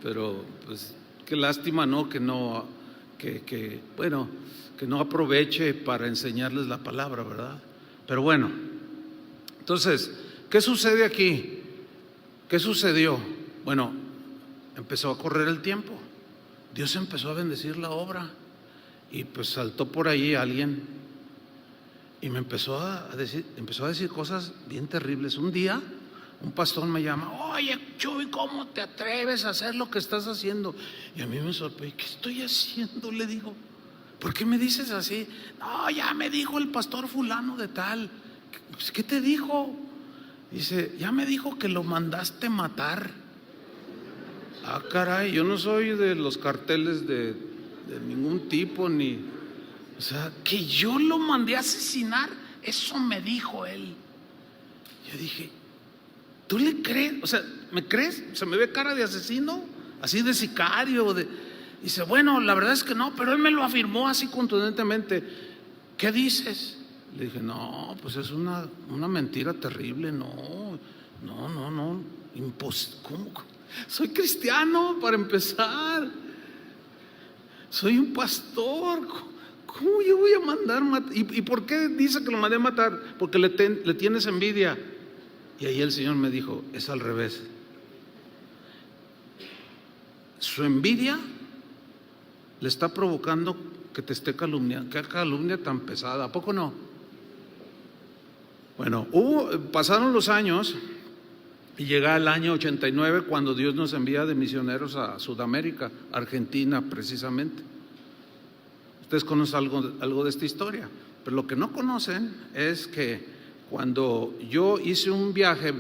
Pero pues qué lástima, ¿no? Que no aproveche para enseñarles la palabra, ¿verdad? Pero bueno, entonces, ¿qué sucede aquí? ¿Qué sucedió? Bueno, empezó a correr el tiempo. Dios empezó a bendecir la obra. Y pues saltó por ahí alguien y me empezó a decir cosas bien terribles. Un día un pastor me llama, oye Chuy, ¿cómo te atreves a hacer lo que estás haciendo? Y a mí me sorprendió, ¿qué estoy haciendo? Le digo, ¿por qué me dices así? No, ya me dijo el pastor fulano de tal. Pues, ¿qué te dijo? Dice, ya me dijo que lo mandaste matar. Ah, caray, yo no soy de los carteles de ningún tipo, o sea, que yo lo mandé a asesinar, eso me dijo él. Yo dije, ¿tú le crees? O sea, ¿me crees? ¿Se me ve cara de asesino? Así de sicario, dice, bueno, la verdad es que no, pero él me lo afirmó así contundentemente. ¿Qué dices? Le dije, no, pues es una mentira terrible, no, imposible. ¿Cómo? Soy cristiano para empezar. Soy un pastor. ¿Cómo yo voy a mandar matar? ¿Y por qué dice que lo mandé a matar? Porque le tienes envidia. Y ahí el Señor me dijo, es al revés. Su envidia le está provocando que te esté calumniando. ¿Qué calumnia tan pesada? ¿A poco no? Bueno, pasaron los años y llega el año 89 cuando Dios nos envía de misioneros a Sudamérica, Argentina precisamente. Ustedes conocen algo de esta historia, pero lo que no conocen es que cuando yo hice un viaje,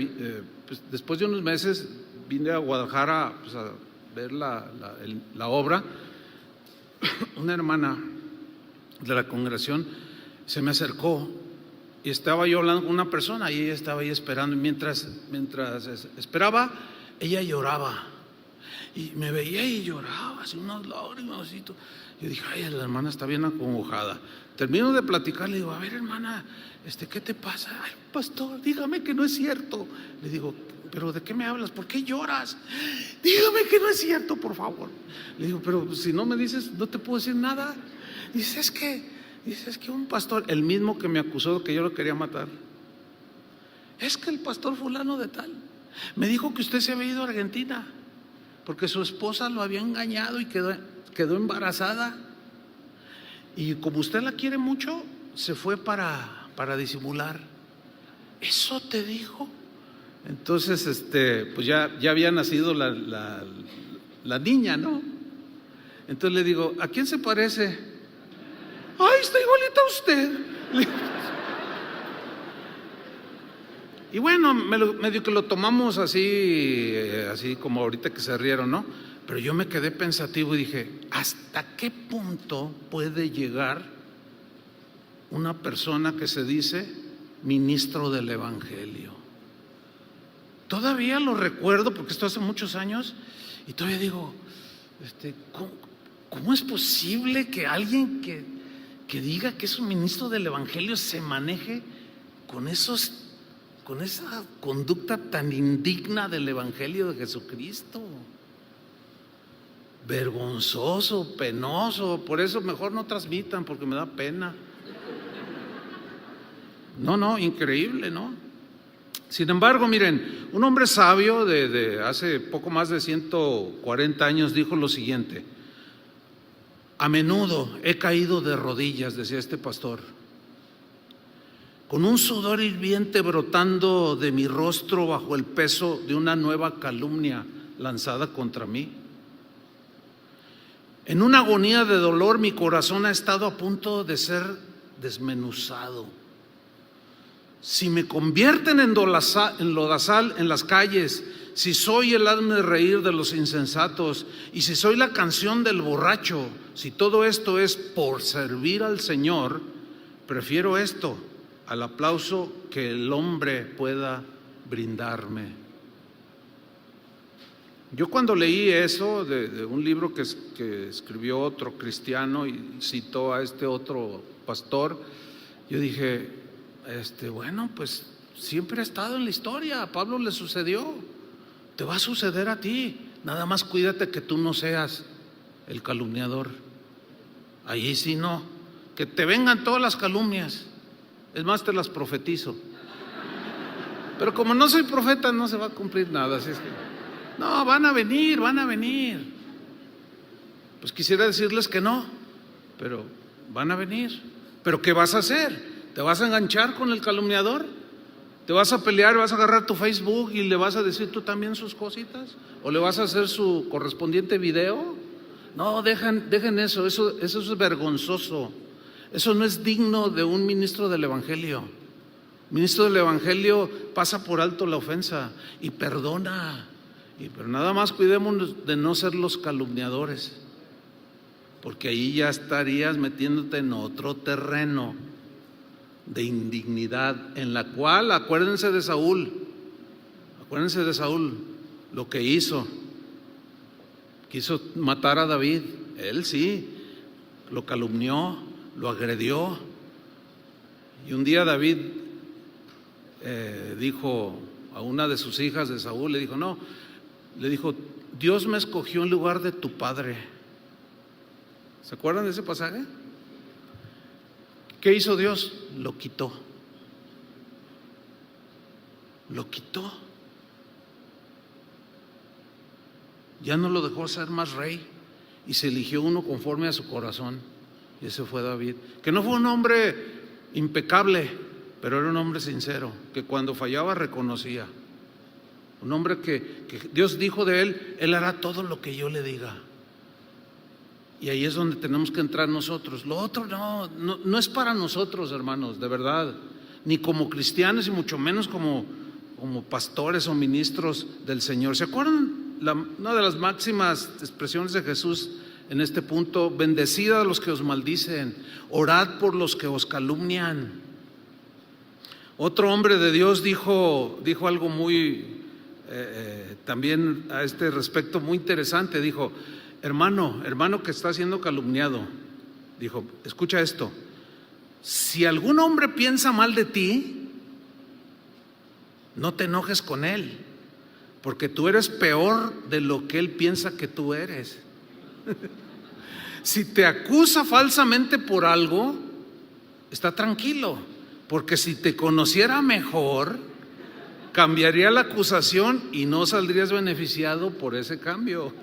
pues después de unos meses vine a Guadalajara pues, a ver la obra. Una hermana de la congregación se me acercó y estaba yo hablando con una persona y ella estaba ahí esperando. Y mientras esperaba, ella lloraba y me veía y lloraba, así unas lágrimas. Yo dije, ay, la hermana está bien acongojada. Termino de platicar, le digo, a ver, hermana, ¿qué te pasa? Ay, pastor, dígame que no es cierto. Le digo, ¿pero de qué me hablas? ¿Por qué lloras? Dígame que no es cierto, por favor. Le digo, pero si no me dices, no te puedo decir nada. Dice, es que un pastor, el mismo que me acusó que yo lo quería matar, es que el pastor fulano de tal me dijo que usted se había ido a Argentina porque su esposa lo había engañado y quedó embarazada, y como usted la quiere mucho, se fue para disimular. ¿Eso te dijo? Entonces, pues ya había nacido la niña, ¿no? Entonces le digo, ¿a quién se parece? Ay, está igualita a usted. Y bueno, medio que lo tomamos así como ahorita que se rieron, ¿no? Pero yo me quedé pensativo y dije, ¿hasta qué punto puede llegar una persona que se dice ministro del Evangelio? Todavía lo recuerdo porque esto hace muchos años y todavía digo, ¿cómo es posible que alguien que diga que es un ministro del Evangelio se maneje con esa conducta tan indigna del Evangelio de Jesucristo? Vergonzoso, penoso. Por eso mejor no transmitan, porque me da pena. No, increíble, ¿no? Sin embargo, miren, un hombre sabio de hace poco más de 140 años dijo lo siguiente: a menudo he caído de rodillas, decía este pastor, con un sudor hirviente brotando de mi rostro bajo el peso de una nueva calumnia lanzada contra mí. En una agonía de dolor mi corazón ha estado a punto de ser desmenuzado. Si me convierten en lodazal en las calles, si soy el hazme reír de los insensatos y si soy la canción del borracho, si todo esto es por servir al Señor, prefiero esto al aplauso que el hombre pueda brindarme. Yo cuando leí eso de un libro que escribió otro cristiano y citó a este otro pastor, yo dije, bueno, pues siempre ha estado en la historia, a Pablo le sucedió, te va a suceder a ti, nada más cuídate que tú no seas el calumniador. Ahí sí no, que te vengan todas las calumnias, es más, te las profetizo, pero como no soy profeta no se va a cumplir nada, así es que no, van a venir. Pues quisiera decirles que no, pero van a venir. ¿Pero qué vas a hacer? ¿Te vas a enganchar con el calumniador? ¿Te vas a pelear, vas a agarrar tu Facebook y le vas a decir tú también sus cositas? ¿O le vas a hacer su correspondiente video? No, dejen eso es vergonzoso. Eso no es digno de un ministro del Evangelio. Ministro del Evangelio pasa por alto la ofensa y perdona. Pero nada más cuidémonos de no ser los calumniadores, porque ahí ya estarías metiéndote en otro terreno de indignidad, en la cual, acuérdense de Saúl, lo que hizo, quiso matar a David, él sí, lo calumnió, lo agredió, y un día David dijo a una de sus hijas de Saúl, le dijo, Dios me escogió en lugar de tu padre. ¿Se acuerdan de ese pasaje? ¿Qué hizo Dios? Lo quitó. Ya no lo dejó ser más rey y se eligió uno conforme a su corazón, y ese fue David, que no fue un hombre impecable, pero era un hombre sincero, que cuando fallaba reconocía. Un hombre que Dios dijo de él hará todo lo que yo le diga. Y ahí es donde tenemos que entrar nosotros. Lo otro no es para nosotros, hermanos, de verdad. ni como cristianos y mucho menos como pastores o ministros del Señor. ¿Se acuerdan? Una de las máximas expresiones de Jesús en este punto: bendecid a los que os maldicen, orad por los que os calumnian. Otro hombre de Dios dijo algo muy también a este respecto muy interesante. Dijo: hermano que está siendo calumniado, dijo, escucha esto: si algún hombre piensa mal de ti, no te enojes con él, porque tú eres peor de lo que él piensa que tú eres. Si te acusa falsamente por algo, está tranquilo, porque si te conociera mejor, cambiaría la acusación y no saldrías beneficiado por ese cambio.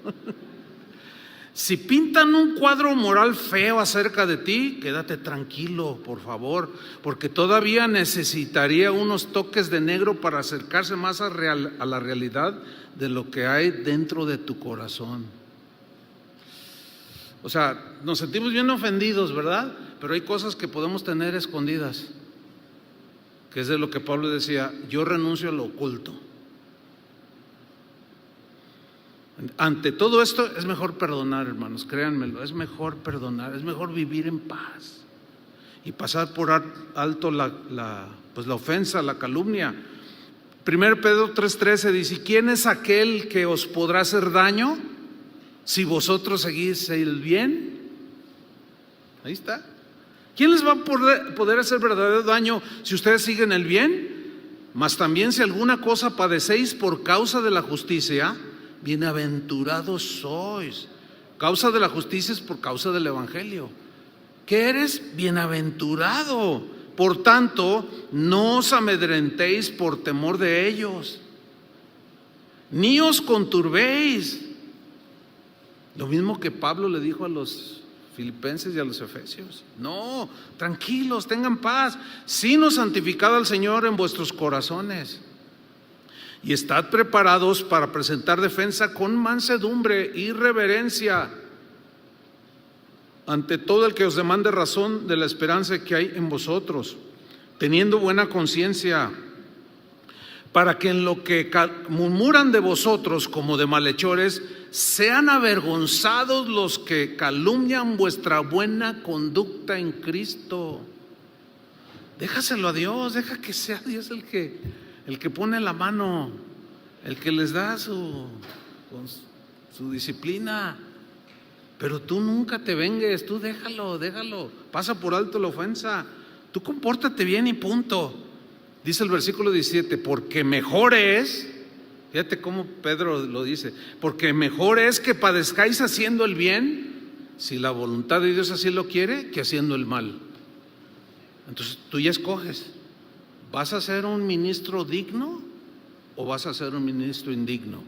Si pintan un cuadro moral feo acerca de ti, quédate tranquilo, por favor, porque todavía necesitaría unos toques de negro para acercarse más a la realidad de lo que hay dentro de tu corazón. O sea, nos sentimos bien ofendidos, ¿verdad? Pero hay cosas que podemos tener escondidas, que es de lo que Pablo decía: yo renuncio a lo oculto. Ante todo esto es mejor perdonar, hermanos, créanmelo, es mejor perdonar, es mejor vivir en paz y pasar por alto la ofensa, la calumnia. 1 Pedro 3:13 dice: ¿quién es aquel que os podrá hacer daño si vosotros seguís el bien? Ahí está. ¿Quién les va a poder hacer verdadero daño si ustedes siguen el bien? Mas también si alguna cosa padecéis por causa de la justicia, bienaventurados sois. Causa de la justicia es por causa del evangelio. ¿Qué eres? Bienaventurado. Por tanto, no os amedrentéis por temor de ellos, ni os conturbéis. Lo mismo que Pablo le dijo a los filipenses y a los efesios. No, tranquilos, tengan paz, sino santificad al Señor en vuestros corazones, y estad preparados para presentar defensa con mansedumbre y reverencia ante todo el que os demande razón de la esperanza que hay en vosotros, teniendo buena conciencia, para que en lo que murmuran de vosotros como de malhechores, sean avergonzados los que calumnian vuestra buena conducta en Cristo. Déjaselo a Dios, deja que sea Dios el que pone la mano, el que les da su disciplina. Pero tú nunca te vengues, tú déjalo, pasa por alto la ofensa, tú compórtate bien y punto. Dice el versículo 17: porque mejor es, fíjate cómo Pedro lo dice, porque mejor es que padezcáis haciendo el bien, si la voluntad de Dios así lo quiere, que haciendo el mal. Entonces tú ya escoges: ¿vas a ser un ministro digno o vas a ser un ministro indigno?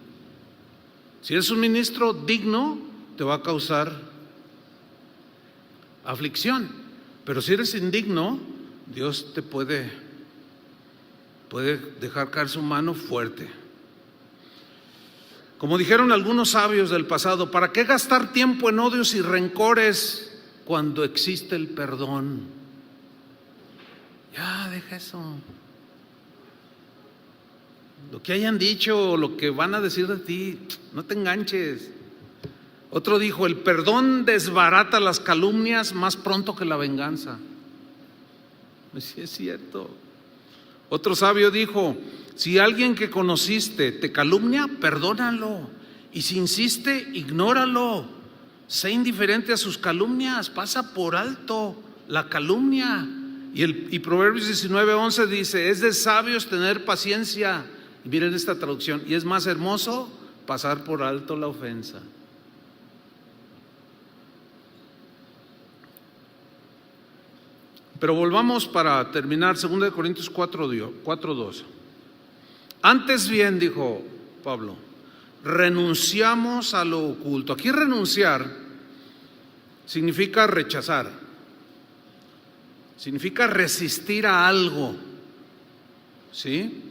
Si eres un ministro digno, te va a causar aflicción, pero si eres indigno, Dios te puede dejar caer su mano fuerte. Como dijeron algunos sabios del pasado: ¿para qué gastar tiempo en odios y rencores cuando existe el perdón? Ya, deja eso. Lo que hayan dicho o lo que van a decir de ti, no te enganches. Otro dijo: el perdón desbarata las calumnias más pronto que la venganza. Sí, es cierto. Otro sabio dijo: si alguien que conociste te calumnia, perdónalo, y si insiste, ignóralo. Sé indiferente a sus calumnias, pasa por alto la calumnia. Y Proverbios 19:11 dice: es de sabios tener paciencia. Y miren esta traducción: y es más hermoso pasar por alto la ofensa. Pero volvamos para terminar, 2 Corintios 4:2. Antes bien, dijo Pablo, renunciamos a lo oculto. Aquí renunciar significa rechazar, significa resistir a algo, ¿sí?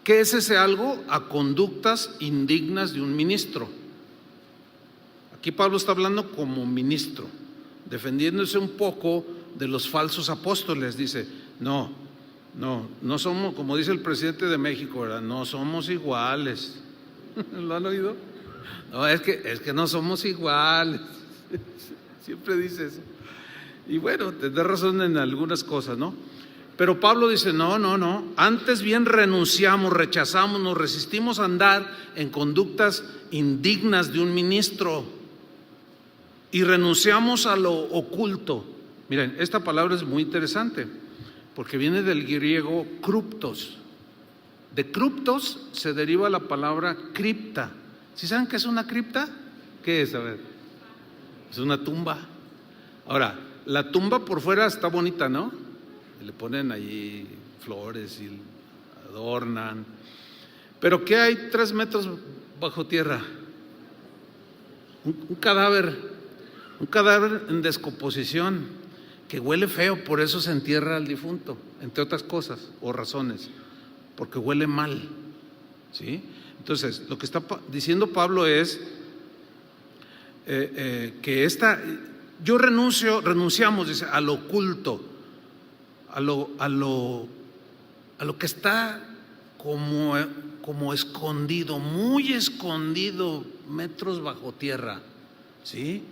¿Qué es ese algo? A conductas indignas de un ministro. Aquí Pablo está hablando como ministro, defendiéndose un poco de los falsos apóstoles. Dice: no, No somos, como dice el presidente de México, ¿verdad? No somos iguales. ¿Lo han oído? No, es que no somos iguales. Siempre dice eso. Y bueno, tendrá razón en algunas cosas, ¿no? Pero Pablo dice, no. Antes bien renunciamos, rechazamos, nos resistimos a andar en conductas indignas de un ministro. Y renunciamos a lo oculto. Miren, esta palabra es muy interesante, porque viene del griego kruptos. De kruptos se deriva la palabra cripta. ¿Sí saben qué es una cripta? ¿Qué es? A ver. Es una tumba. Ahora, la tumba por fuera está bonita, ¿no? Le ponen allí flores y adornan. Pero ¿qué hay 3 metros bajo tierra? Un cadáver en descomposición que huele feo, por eso se entierra al difunto, entre otras cosas o razones, porque huele mal, ¿sí? Entonces, lo que está diciendo Pablo es que renunciamos, dice, a lo oculto, a lo que está como escondido, muy escondido, metros bajo tierra, ¿sí?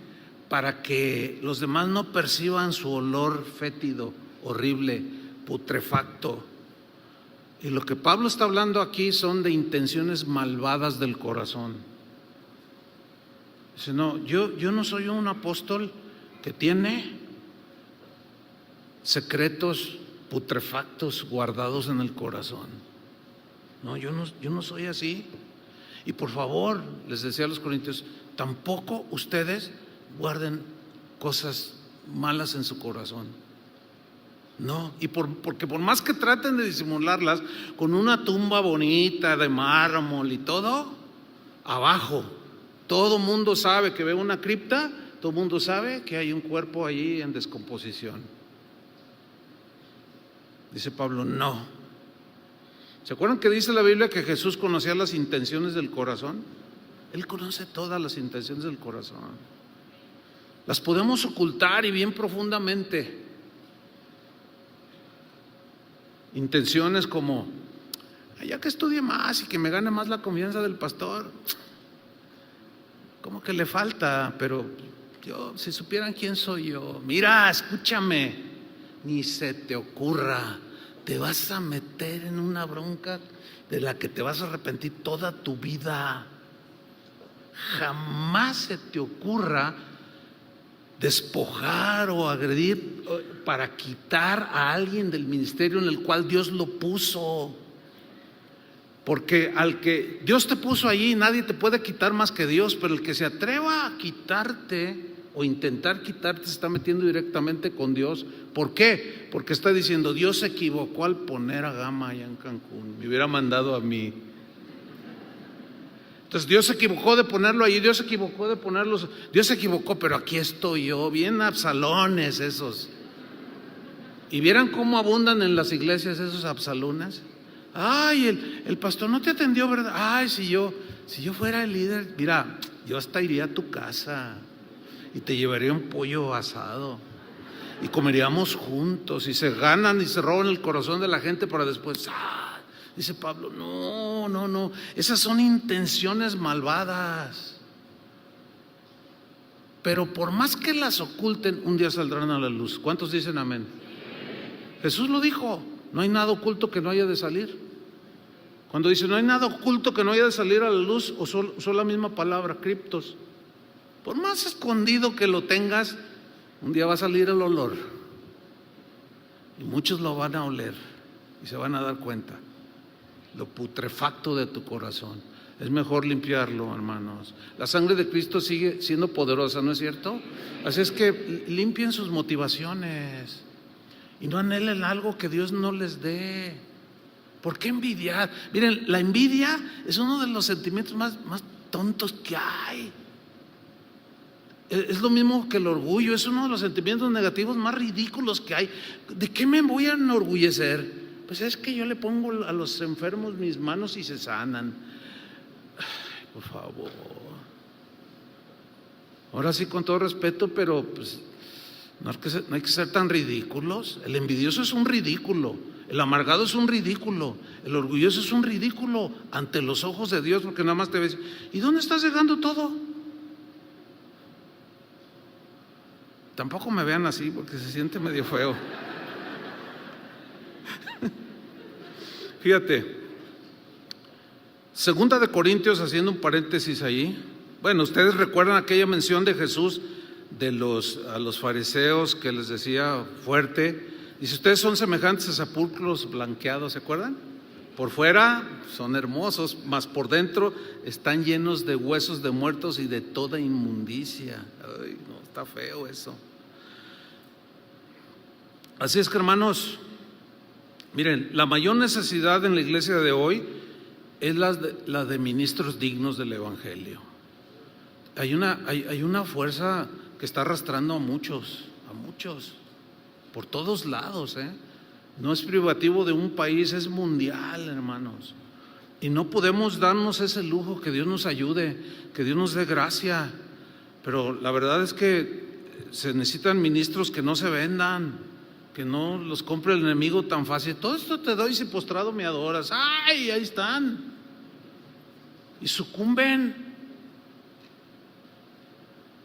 Para que los demás no perciban su olor fétido, horrible, putrefacto. Y lo que Pablo está hablando aquí son de intenciones malvadas del corazón. Dice, no, yo no soy un apóstol que tiene secretos putrefactos guardados en el corazón. No, yo no soy así. Y por favor, les decía a los corintios, tampoco ustedes guarden cosas malas en su corazón. No, y porque por más que traten de disimularlas con una tumba bonita de mármol y todo, abajo todo mundo sabe que ve una cripta, todo mundo sabe que hay un cuerpo allí en descomposición. Dice Pablo, no. ¿Se acuerdan que dice la Biblia que Jesús conocía las intenciones del corazón? Él conoce todas las intenciones del corazón. Las podemos ocultar y bien profundamente. Intenciones como, ya que estudie más y que me gane más la confianza del pastor, como que le falta, pero yo, si supieran quién soy yo, mira, escúchame, ni se te ocurra, te vas a meter en una bronca de la que te vas a arrepentir toda tu vida. Jamás se te ocurra despojar o agredir para quitar a alguien del ministerio en el cual Dios lo puso. Porque al que Dios te puso allí, nadie te puede quitar más que Dios, pero el que se atreva a quitarte o intentar quitarte se está metiendo directamente con Dios. ¿Por qué? Porque está diciendo, Dios se equivocó al poner a Gama allá en Cancún, me hubiera mandado a mí. Entonces Dios se equivocó de ponerlo allí, Dios se equivocó de ponerlos, Dios se equivocó, pero aquí estoy yo, bien absalones esos. ¿Y vieran cómo abundan en las iglesias esos absalones? Ay, el pastor no te atendió, ¿verdad? Ay, si yo fuera el líder, mira, yo hasta iría a tu casa y te llevaría un pollo asado y comeríamos juntos, y se ganan y se roban el corazón de la gente para después, dice Pablo, no, esas son intenciones malvadas. Pero por más que las oculten, un día saldrán a la luz. ¿Cuántos dicen amén? Jesús lo dijo, no hay nada oculto que no haya de salir. Cuando dice no hay nada oculto que no haya de salir a la luz, usó la misma palabra, criptos. Por más escondido que lo tengas, un día va a salir el olor. Y muchos lo van a oler y se van a dar cuenta. Lo putrefacto de tu corazón. Es mejor limpiarlo, hermanos. La sangre de Cristo sigue siendo poderosa, ¿no es cierto? Así es que limpien sus motivaciones y no anhelen algo que Dios no les dé. ¿Por qué envidiar? Miren, la envidia es uno de los sentimientos más tontos que hay. Es lo mismo que el orgullo, es uno de los sentimientos negativos más ridículos que hay. ¿De qué me voy a enorgullecer? Pues es que yo le pongo a los enfermos mis manos y se sanan. Ay, por favor. Ahora sí, con todo respeto, pero pues no hay que ser tan ridículos. El envidioso es un ridículo. El amargado es un ridículo. El orgulloso es un ridículo ante los ojos de Dios, porque nada más te ves. ¿Y dónde estás dejando todo? Tampoco me vean así porque se siente medio feo. Fíjate, Segunda de Corintios, haciendo un paréntesis ahí. Bueno, ustedes recuerdan aquella mención de Jesús a los fariseos que les decía fuerte. Dice, ustedes son semejantes a sepulcros blanqueados, ¿se acuerdan? Por fuera son hermosos, mas por dentro están llenos de huesos de muertos y de toda inmundicia. Ay, no, está feo eso. Así es que, hermanos, miren, la mayor necesidad en la iglesia de hoy es la de ministros dignos del evangelio. Hay una fuerza que está arrastrando a muchos, por todos lados, No es privativo de un país, es mundial, hermanos. Y no podemos darnos ese lujo. Que Dios nos ayude, que Dios nos dé gracia. Pero la verdad es que se necesitan ministros que no se vendan, que no los compre el enemigo tan fácil. Todo esto te doy si postrado me adoras. ¡Ay! Ahí están. Y sucumben.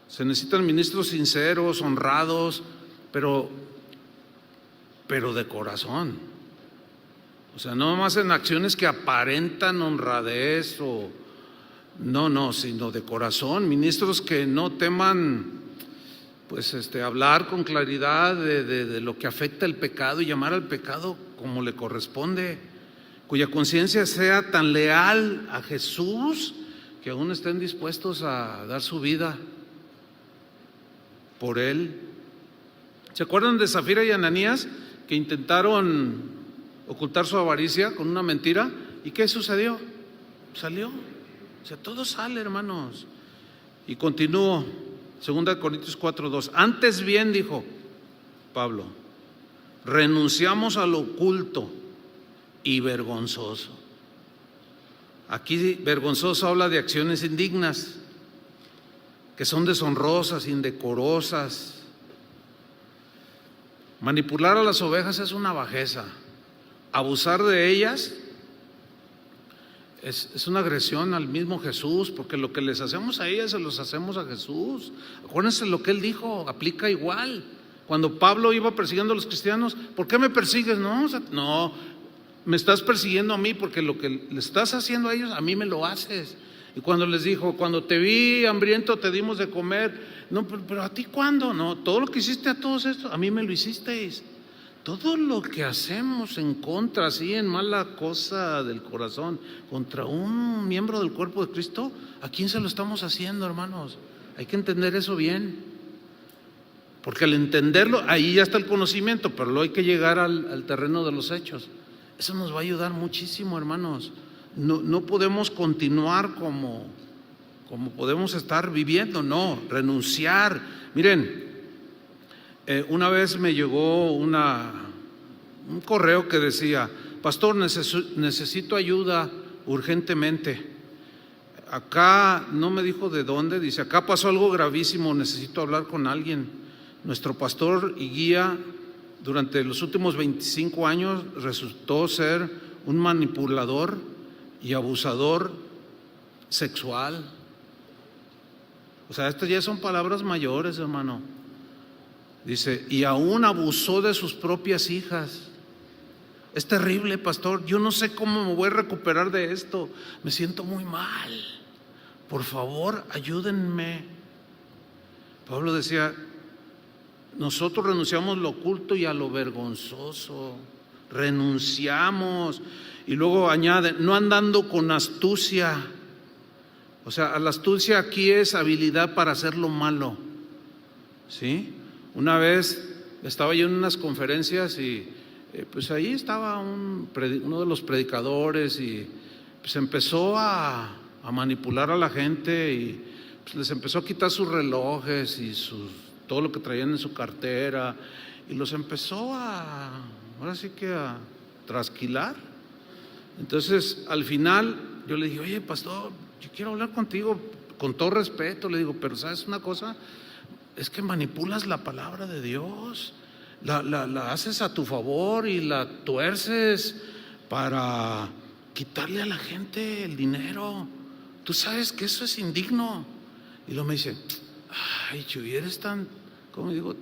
Se necesitan ministros sinceros, honrados, pero de corazón. O sea, no más en acciones que aparentan honradez o no, sino de corazón. Ministros que no teman hablar con claridad de lo que afecta el pecado y llamar al pecado como le corresponde, cuya conciencia sea tan leal a Jesús que aún estén dispuestos a dar su vida por Él. ¿Se acuerdan de Zafira y Ananías, que intentaron ocultar su avaricia con una mentira? ¿Y qué sucedió? Salió. O sea, todo sale, hermanos. Y continúo, 2 Corintios 4:2. Antes bien, dijo Pablo, renunciamos a lo oculto y vergonzoso. Aquí vergonzoso habla de acciones indignas, que son deshonrosas, indecorosas. Manipular a las ovejas es una bajeza. Abusar de ellas es una agresión al mismo Jesús, porque lo que les hacemos a ellas se los hacemos a Jesús. Acuérdense lo que Él dijo, aplica igual. Cuando Pablo iba persiguiendo a los cristianos, ¿por qué me persigues? No, me estás persiguiendo a mí porque lo que le estás haciendo a ellos, a mí me lo haces. Y cuando les dijo, cuando te vi hambriento te dimos de comer. No, pero ¿a ti cuándo? No, todo lo que hiciste a todos estos, a mí me lo hicisteis. Todo lo que hacemos en contra, así en mala cosa del corazón, contra un miembro del cuerpo de Cristo, ¿a quién se lo estamos haciendo, hermanos? Hay que entender eso bien. Porque al entenderlo, ahí ya está el conocimiento, pero luego hay que llegar al terreno de los hechos. Eso nos va a ayudar muchísimo, hermanos. No podemos continuar como podemos estar viviendo, no, renunciar. Miren, una vez me llegó un correo que decía, pastor, necesito ayuda urgentemente. Acá, no me dijo de dónde, dice, acá pasó algo gravísimo, necesito hablar con alguien. Nuestro pastor y guía durante los últimos 25 años resultó ser un manipulador y abusador sexual. O sea, estas ya son palabras mayores, hermano. Dice, y aún abusó de sus propias hijas. Es terrible, pastor. Yo no sé cómo me voy a recuperar de esto. Me siento muy mal. Por favor, ayúdenme. Pablo decía, nosotros renunciamos a lo oculto y a lo vergonzoso. Renunciamos. Y luego añade, no andando con astucia. O sea, la astucia aquí es habilidad para hacer lo malo. ¿Sí? Una vez estaba yo en unas conferencias y pues ahí estaba uno de los predicadores y pues empezó a manipular a la gente y pues les empezó a quitar sus relojes y todo lo que traían en su cartera y los empezó ahora sí que a trasquilar. Entonces al final yo le dije, oye, pastor, yo quiero hablar contigo con todo respeto. Le digo, pero ¿sabes una cosa? Es que manipulas la palabra de Dios. la haces a tu favor y la tuerces para quitarle a la gente el dinero. Tú sabes que eso es indigno. Y luego me dice, ay, Chuy, eres tan, ¿cómo digo?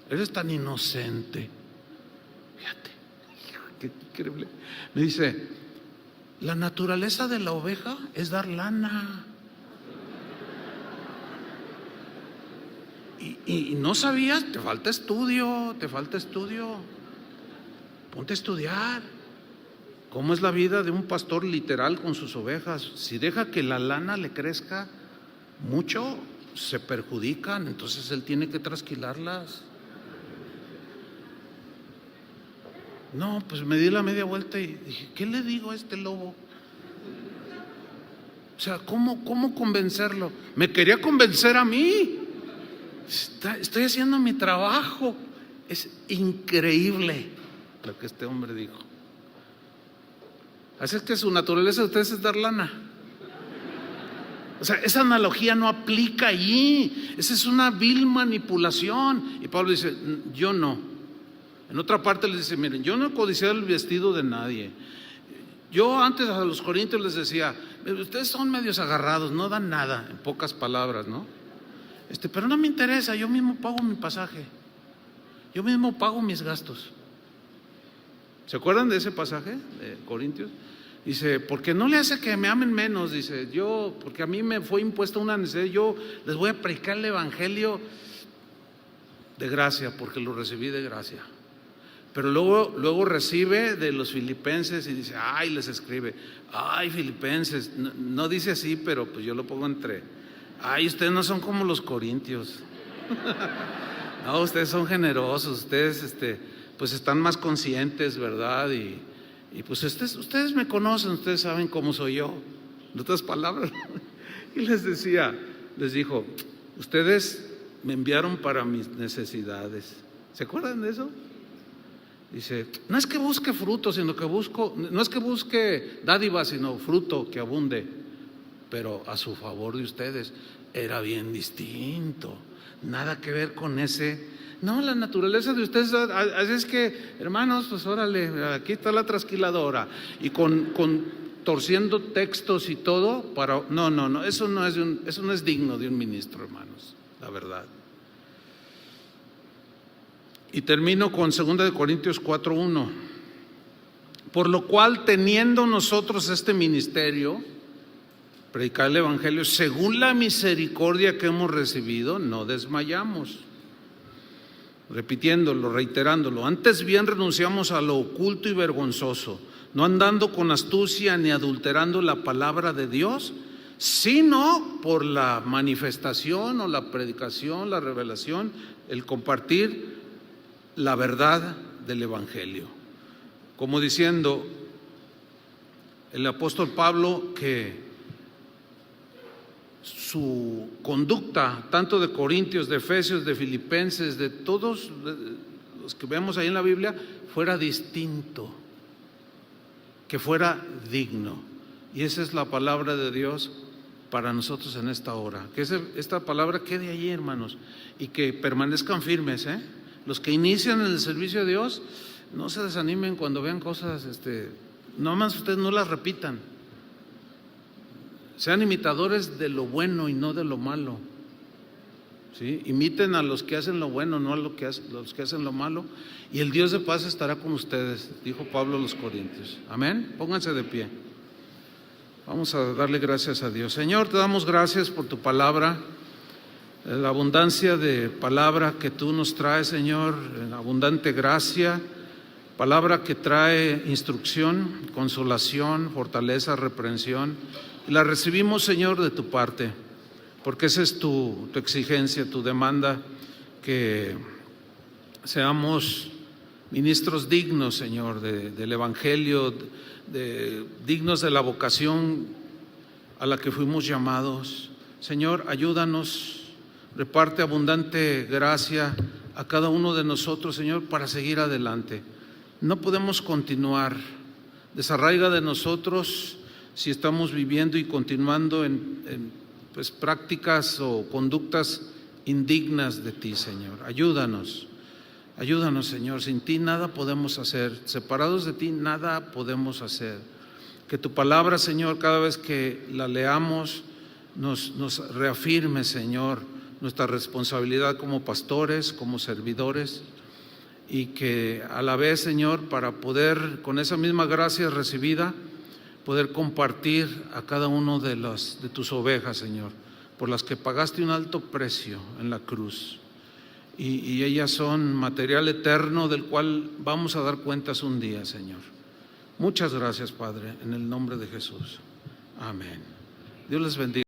Eres tan inocente. Fíjate, qué increíble. Me dice, la naturaleza de la oveja es dar lana. Y no sabías, te falta estudio. Ponte a estudiar. ¿Cómo es la vida de un pastor literal con sus ovejas? Si deja que la lana le crezca mucho, se perjudican, entonces él tiene que trasquilarlas. No, pues me di la media vuelta y dije, ¿qué le digo a este lobo? O sea, ¿cómo convencerlo? Me quería convencer a mí. Estoy haciendo mi trabajo. Es increíble lo que este hombre dijo. Así es que su naturaleza de ustedes es dar lana. O sea, esa analogía no aplica allí. Esa es una vil manipulación. Y Pablo dice, yo no. En otra parte les dice, miren, yo no he codiciado el vestido de nadie. Yo antes a los corintios les decía, ustedes son medios agarrados, no dan nada, en pocas palabras, ¿no? Pero no me interesa, yo mismo pago mi pasaje. Yo mismo pago mis gastos. ¿Se acuerdan de ese pasaje de Corintios? Dice, porque no le hace que me amen menos, dice, porque a mí me fue impuesta una necesidad, yo les voy a predicar el evangelio de gracia, porque lo recibí de gracia. Pero luego recibe de los filipenses y dice, ay, les escribe, ay, filipenses, no dice así, pero pues yo lo pongo entre, ay, ustedes no son como los corintios. No, ustedes son generosos, ustedes pues están más conscientes, ¿verdad? Y pues ustedes me conocen, ustedes saben cómo soy yo. En otras palabras, y les dijo, ustedes me enviaron para mis necesidades. ¿Se acuerdan de eso? Dice, no es que busque fruto, sino que no es que busque dádiva, sino fruto que abunde, pero a su favor de ustedes. Era bien distinto, nada que ver con ese. No, la naturaleza de ustedes, así es que, hermanos, pues órale, aquí está la trasquiladora, y con torciendo textos y todo, no, eso no es digno de un ministro, hermanos, la verdad. Y termino con 2 Corintios 4:1. Por lo cual, teniendo nosotros este ministerio, predicar el evangelio, según la misericordia que hemos recibido, no desmayamos. Repitiéndolo, reiterándolo, antes bien renunciamos a lo oculto y vergonzoso, no andando con astucia ni adulterando la palabra de Dios, sino por la manifestación o la predicación, la revelación, el compartir la verdad del evangelio. Como diciendo el apóstol Pablo que su conducta, tanto de Corintios, de Efesios, de Filipenses, de todos los que vemos ahí en la Biblia, fuera distinto, que fuera digno. Y esa es la palabra de Dios para nosotros en esta hora. Que esta palabra quede allí, hermanos, y que permanezcan firmes, Los que inician en el servicio de Dios, no se desanimen cuando vean cosas, no más ustedes no las repitan. Sean imitadores de lo bueno y no de lo malo. ¿Sí? Imiten a los que hacen lo bueno, no a los que hacen lo malo, y el Dios de paz estará con ustedes, dijo Pablo a los Corintios. Amén. Pónganse de pie. Vamos a darle gracias a Dios. Señor, te damos gracias por tu palabra, la abundancia de palabra que tú nos traes, Señor, en abundante gracia, palabra que trae instrucción, consolación, fortaleza, reprensión, y la recibimos, Señor, de tu parte, porque esa es tu exigencia, tu demanda, que seamos ministros dignos, Señor, del evangelio, dignos de la vocación a la que fuimos llamados. Señor, ayúdanos. Reparte abundante gracia a cada uno de nosotros, Señor, para seguir adelante. No podemos continuar. Desarraiga de nosotros si estamos viviendo y continuando en prácticas o conductas indignas de ti, Señor. Ayúdanos. Ayúdanos, Señor, sin ti nada podemos hacer, separados de ti nada podemos hacer. Que tu palabra, Señor, cada vez que la leamos, nos reafirme, Señor, nuestra responsabilidad como pastores, como servidores, y que a la vez, Señor, para poder, con esa misma gracia recibida, poder compartir a cada uno de tus ovejas, Señor, por las que pagaste un alto precio en la cruz. Y ellas son material eterno del cual vamos a dar cuentas un día, Señor. Muchas gracias, Padre, en el nombre de Jesús. Amén. Dios les bendiga.